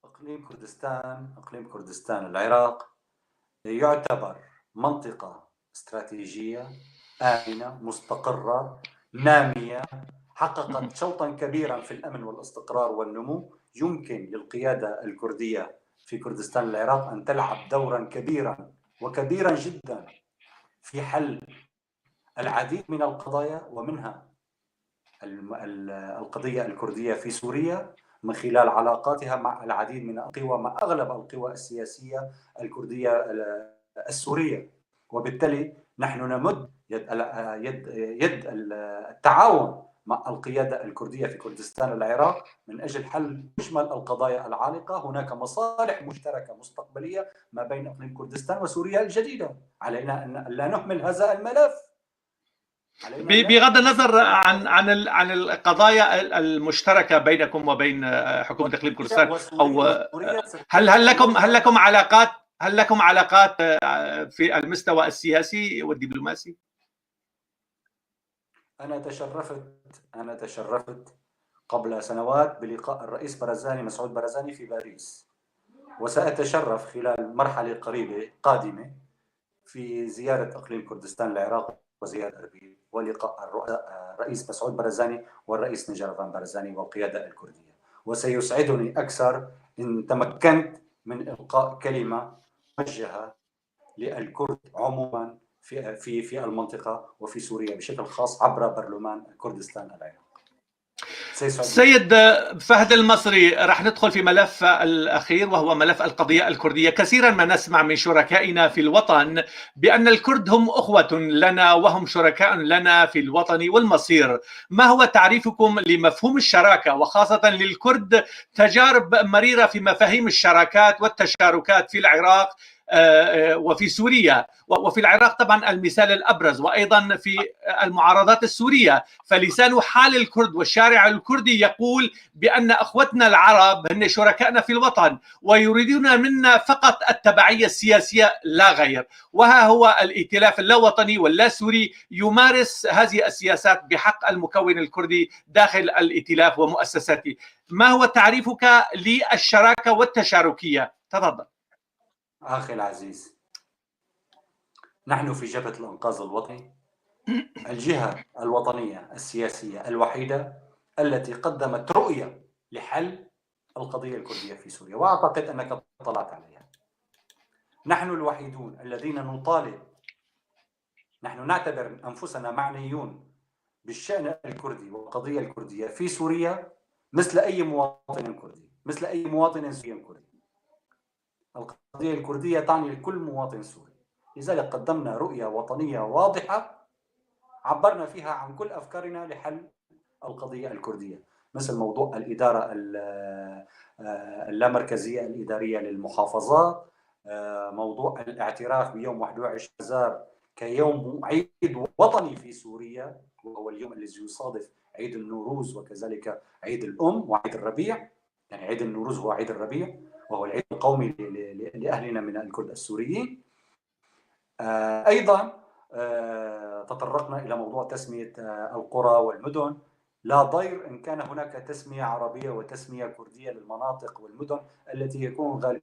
اقليم كردستان العراق يعتبر منطقه استراتيجيه آمنة مستقرة نامية، حققت شوطا كبيرا في الأمن والاستقرار والنمو. يمكن للقيادة الكردية في كردستان العراق أن تلعب دورا كبيرا وكبيرا جدا في حل العديد من القضايا، ومنها القضية الكردية في سوريا من خلال علاقاتها مع العديد من القوى، مع أغلب القوى السياسية الكردية السورية. وبالتالي نحن نمد يد التعاون مع القيادة الكردية في كردستان العراق من أجل حل مجمل القضايا العالقة. هناك مصالح مشتركة مستقبلية ما بين إقليم كردستان وسوريا الجديدة، علينا أن لا نهمل هذا الملف. بغض النظر عن القضايا المشتركة بينكم وبين حكومة إقليم كردستان، أو هل لكم علاقات في المستوى السياسي والدبلوماسي؟ أنا تشرفت قبل سنوات بلقاء الرئيس برزاني مسعود برزاني في باريس، وسأتشرف خلال مرحلة قريبة قادمة في زيارة إقليم كردستان العراق وزيارة أربيل ولقاء الرئيس مسعود برزاني والرئيس نجرفان برزاني والقيادة الكردية. وسيسعدني أكثر إن تمكنت من إلقاء كلمة موجهة للكرد عموما في المنطقة وفي سوريا بشكل خاص عبر برلمان كردستان العراق. سيد فهد المصري، رح ندخل في ملف الأخير وهو ملف القضية الكردية. كثيرا ما نسمع من شركائنا في الوطن بأن الكرد هم أخوة لنا وهم شركاء لنا في الوطن والمصير. ما هو تعريفكم لمفهوم الشراكة، وخاصة للكرد تجارب مريرة في مفاهيم الشراكات والتشاركات في العراق وفي سوريا، وفي العراق طبعا المثال الأبرز، وأيضا في المعارضات السورية. فلسان حال الكرد والشارع الكردي يقول بأن أخوتنا العرب هن شركائنا في الوطن ويريدون منا فقط التبعية السياسية لا غير. وها هو الائتلاف اللاوطني واللا سوري يمارس هذه السياسات بحق المكون الكردي داخل الائتلاف ومؤسساته. ما هو تعريفك للشراكة والتشاركية؟ تفضل. أخي العزيز، نحن في جبهة الإنقاذ الوطني الجهة الوطنية السياسية الوحيدة التي قدمت رؤية لحل القضية الكردية في سوريا، وأعتقد أنك اطلعت عليها. نحن الوحيدون الذين نطالب، نحن نعتبر أنفسنا معنيون بالشأن الكردي والقضية الكردية في سوريا مثل أي مواطن كردي، مثل أي مواطن سوري كردي. القضية الكردية تعني لكل مواطن سوري، لذلك قدمنا رؤية وطنية واضحة عبرنا فيها عن كل أفكارنا لحل القضية الكردية، مثل موضوع الإدارة اللامركزية الإدارية للمحافظات، موضوع الاعتراف بيوم 21 آذار كيوم عيد وطني في سوريا، وهو اليوم الذي يصادف عيد النوروز وكذلك عيد الأم وعيد الربيع. يعني عيد النوروز هو عيد الربيع وهو العيد القومي لأهلنا من الكرد السوريين. أيضا تطرقنا إلى موضوع تسمية القرى والمدن لا ضير إن كان هناك تسمية عربية وتسمية كردية للمناطق والمدن التي يكون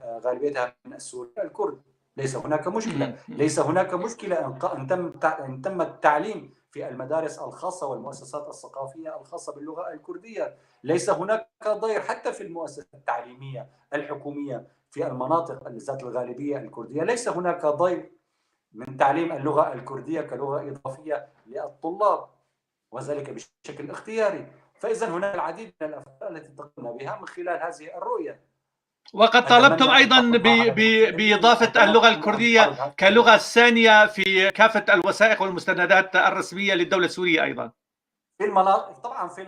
غالبيتها من السوريين الكرد. ليس هناك مشكلة. ليس هناك مشكلة إن تم التعليم في المدارس الخاصة والمؤسسات الثقافية الخاصة باللغة الكردية. ليس هناك ضير حتى في المؤسسات التعليمية الحكومية في المناطق ذات الغالبية الكردية. ليس هناك ضير من تعليم اللغة الكردية كلغة إضافية للطلاب، وذلك بشكل اختياري. فإذا هناك العديد من الأفكار التي تقومنا بها من خلال هذه الرؤية. وقد طالبتم أيضا بإضافة اللغة الكردية كلغة ثانية في كافة الوثائق والمستندات الرسمية للدولة السورية أيضا. في المناطق طبعا، في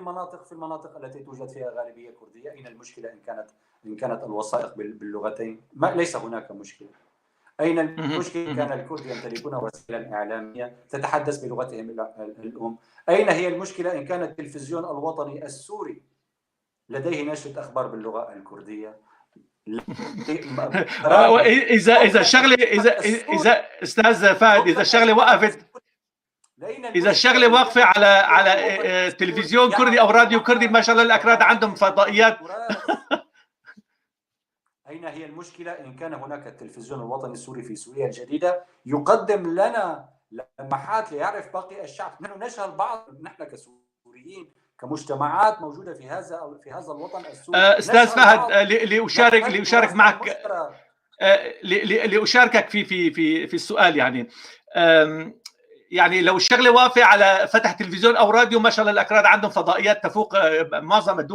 المناطق التي توجد فيها غالبية كردية، أين المشكلة إن كانت الوثائق باللغتين؟ ليس هناك مشكلة. أين المشكلة؟ كان الكرد يمتلكون وسائل إعلامية تتحدث بلغتهم الأم. أين هي المشكلة إن كان التلفزيون الوطني السوري لديه نشرة أخبار باللغة الكردية؟ إذا أستاذ فهد، إذا الشغلة وقفت، إذا الشغلة واقفة على تلفزيون كردي أو راديو كردي، ما شاء الله الأكراد عندهم فضائيات. أين هي المشكلة إن كان هناك التلفزيون الوطني السوري في سوريا الجديدة يقدم لنا لمحات ليعرف باقي الشعب. نحن نشهر بعض، نحن كسوريين كمجتمعات موجودة في هذا الوطن السوري. أستاذ فهد، لأشارك معك، لأشاركك في السؤال. يعني لو الشغله واقفه على فتح تلفزيون او راديو، ما شاء الله الاكراد عندهم فضائيات تفوق معظم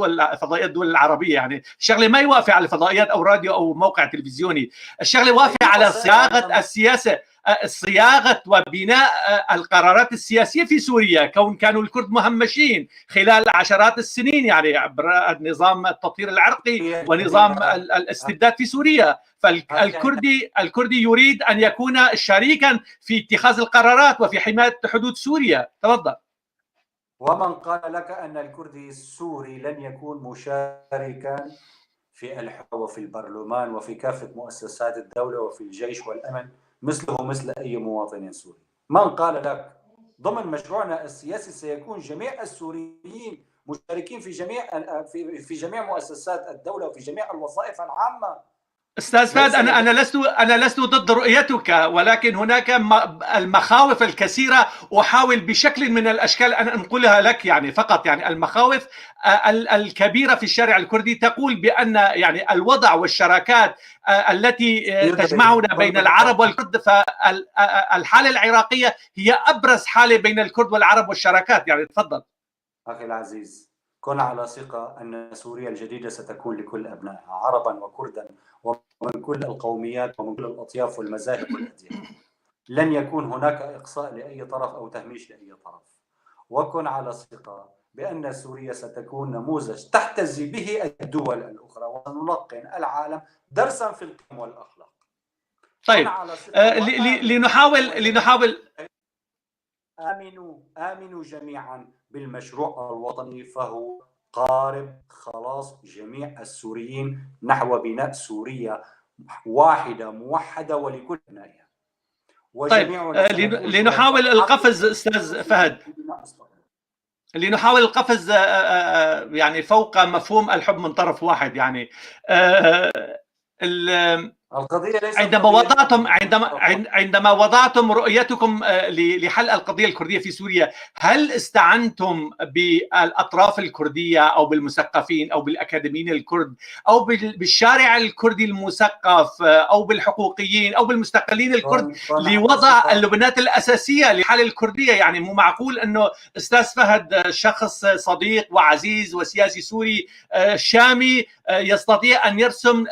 فضائيات الدول العربيه. يعني الشغله ما يوقف على فضائيات او راديو او موقع تلفزيوني، الشغله واقفه على صياغه السياسه، صياغه وبناء القرارات السياسيه في سوريا، كون كانوا الكرد مهمشين خلال عشرات السنين، يعني عبر نظام التطهير العرقي ونظام الاستبداد في سوريا. فالكردي يريد ان يكون شريكا في اتخاذ القرارات وفي حمايه حدود سوريا. تفضل. ومن قال لك ان الكردي السوري لن يكون مشاركا في الحكومه وفي البرلمان وفي كافه مؤسسات الدوله وفي الجيش والامن مثله مثل أي مواطن سوري؟ من قال لك؟ ضمن مشروعنا السياسي سيكون جميع السوريين مشاركين في جميع مؤسسات الدولة وفي جميع الوظائف العامة. أستاذ فهد، أنا لست ضد رؤيتك، ولكن هناك المخاوف الكثيرة أحاول بشكل من الأشكال أن أنقلها لك. يعني فقط المخاوف الكبيرة في الشارع الكردي تقول بأن يعني الوضع والشراكات التي تجمعنا بين العرب والكرد، فالحالة العراقية هي أبرز حالة بين الكرد والعرب والشراكات. يعني تفضل. أخي العزيز، كن على ثقة أن سوريا الجديدة ستكون لكل أبنائها عربا وكردا ومن كل القوميات ومن كل الأطياف والمذاهب والأديان. لن يكون هناك إقصاء لأي طرف أو تهميش لأي طرف. وكن على ثقة بأن سوريا ستكون نموذج تحتذي به الدول الأخرى، ونلقن العالم درسا في القيم والأخلاق. طيب، لنحاول آمنوا جميعا بالمشروع الوطني، فهو قارب خلاص جميع السوريين نحو بناء سوريا واحدة موحدة ولكل أبنائها. طيب، لنحاول القفز أستاذ فهد، لنحاول القفز يعني فوق مفهوم الحب من طرف واحد. يعني القضية ليست عندما وضعتم رؤيتكم لحل القضية الكردية في سوريا، هل استعنتم بالأطراف الكردية أو بالمثقفين أو بالأكاديميين الكرد أو بالشارع الكردي المثقف أو بالحقوقيين أو بالمستقلين الكرد لوضع اللبنات الأساسية لحل الكردية؟ يعني مو معقول أنه أستاذ فهد شخص صديق وعزيز وسياسي سوري شامي يستطيع أن يرسم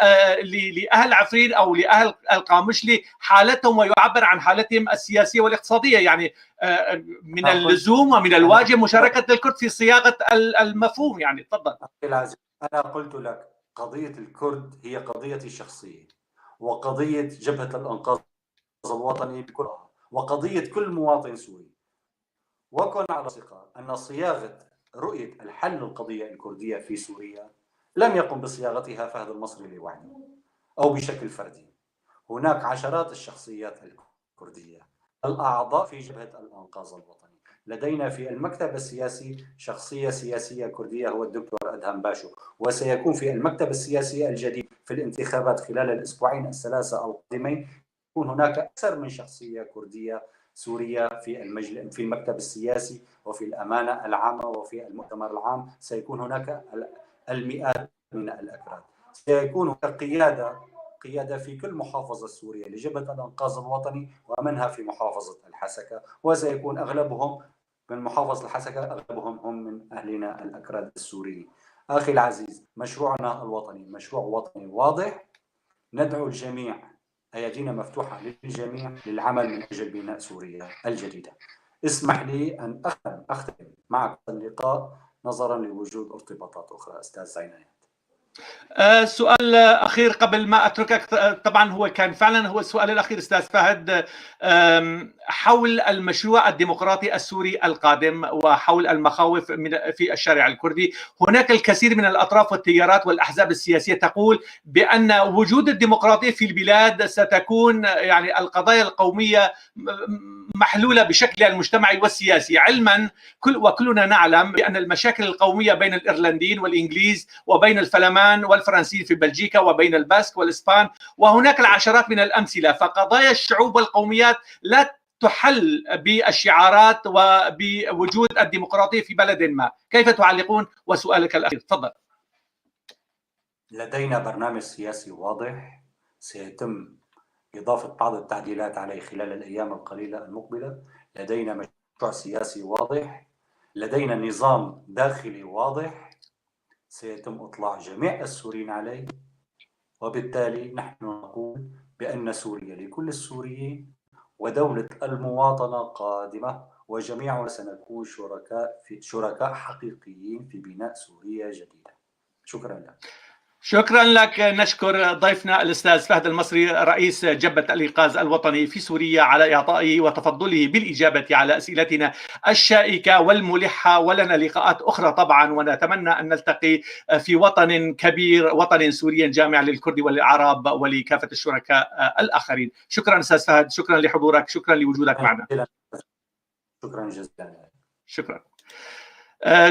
لأهل عفرين أو لأهل القامشلي حالتهم ويعبر عن حالتهم السياسية والاقتصادية. يعني من اللزوم ومن الواجب مشاركة الكرد في صياغة المفهوم. يعني تفضل. أنا قلت لك قضية الكرد هي قضيتي الشخصية، وقضية جبهة الإنقاذ الوطني بكلها، وقضية كل مواطن سوري. وكن على ثقة أن صياغة رؤية الحل القضية الكردية في سوريا لم يقم بصياغتها فهد المصري لوحده أو بشكل فردي. هناك عشرات الشخصيات الكردية الأعضاء في جبهة الإنقاذ الوطني لدينا في المكتب السياسي شخصية سياسية كردية هو الدكتور أدهم باشو، وسيكون في المكتب السياسي الجديد في الانتخابات خلال الأسبوعين الثلاثة القادمين يكون هناك أكثر من شخصية كردية سورية في المكتب السياسي وفي الأمانة العامة وفي المؤتمر العام. سيكون هناك المئات من الأكراد. سيكون هناك قيادة في كل محافظة سورية لجبهة الإنقاذ الوطني ومنها في محافظة الحسكة، وسيكون أغلبهم من محافظة الحسكة أغلبهم هم من أهلنا الأكراد السوريين. أخي العزيز، مشروعنا الوطني مشروع وطني واضح، ندعو الجميع، أيدينا مفتوحة للجميع للعمل من أجل بناء سوريا الجديدة. اسمح لي أن أختم معك اللقاء نظرا لوجود ارتباطات أخرى. أستاذ زينايات، سؤال أخير قبل ما أتركك. طبعا هو كان فعلا هو السؤال الأخير أستاذ فهد حول المشروع الديمقراطي السوري القادم وحول المخاوف في الشارع الكردي. هناك الكثير من الأطراف والتيارات والأحزاب السياسية تقول بأن وجود الديمقراطية في البلاد ستكون يعني القضايا القومية محلولة بشكل المجتمعي والسياسي، علما وكلنا نعلم بأن المشاكل القومية بين الإيرلنديين والإنجليز وبين الفلمان والفرنسيين في بلجيكا وبين الباسك والإسبان، وهناك العشرات من الأمثلة. فقضايا الشعوب والقوميات لا تحل بالشعارات وبوجود الديمقراطية في بلد ما. كيف تعلقون؟ وسؤالك الأخير تفضل. لدينا برنامج سياسي واضح سيتم إضافة بعض التعديلات عليه خلال الأيام القليلة المقبلة. لدينا مشروع سياسي واضح، لدينا نظام داخلي واضح سيتم إطلاع جميع السوريين عليه، وبالتالي نحن نقول بأن سوريا لكل السوريين ودولة المواطنة قادمة، وجميعنا سنكون شركاء حقيقيين في بناء سوريا جديدة. شكرا لك. شكرا لك. نشكر ضيفنا الأستاذ فهد المصري رئيس جبهة الإنقاذ الوطني في سوريا على إعطائه وتفضله بالإجابة على أسئلتنا الشائكة والملحة، ولنا لقاءات أخرى طبعا، ونتمنى أن نلتقي في وطن كبير، وطن سوري جامع للكرد وللعرب ولكافة الشركاء الآخرين. شكرا أستاذ فهد، شكرا لحضورك، شكرا لوجودك معنا. شكرا جزيلا. شكرا.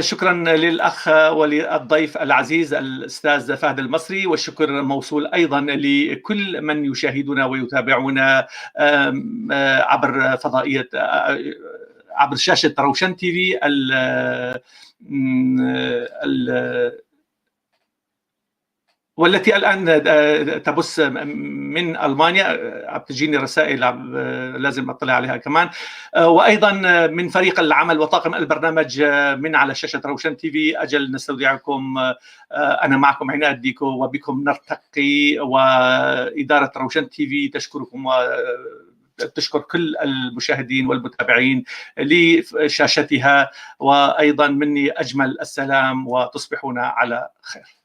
شكرا للأخ وللضيف العزيز الأستاذ فهد المصري، والشكر موصول أيضا لكل من يشاهدنا ويتابعنا عبر فضائية عبر شاشة روشن تي في والتي الآن تبث من ألمانيا. بتجيني رسائل لازم أطلع عليها كمان، وأيضا من فريق العمل وطاقم البرنامج من على شاشة روشن تي في. أجل نستودعكم، أنا معكم عناد ديكو، وبكم نرتقي. وإدارة روشن تي في تشكركم تشكر كل المشاهدين والمتابعين لشاشتها، وأيضا مني أجمل السلام، وتصبحون على خير.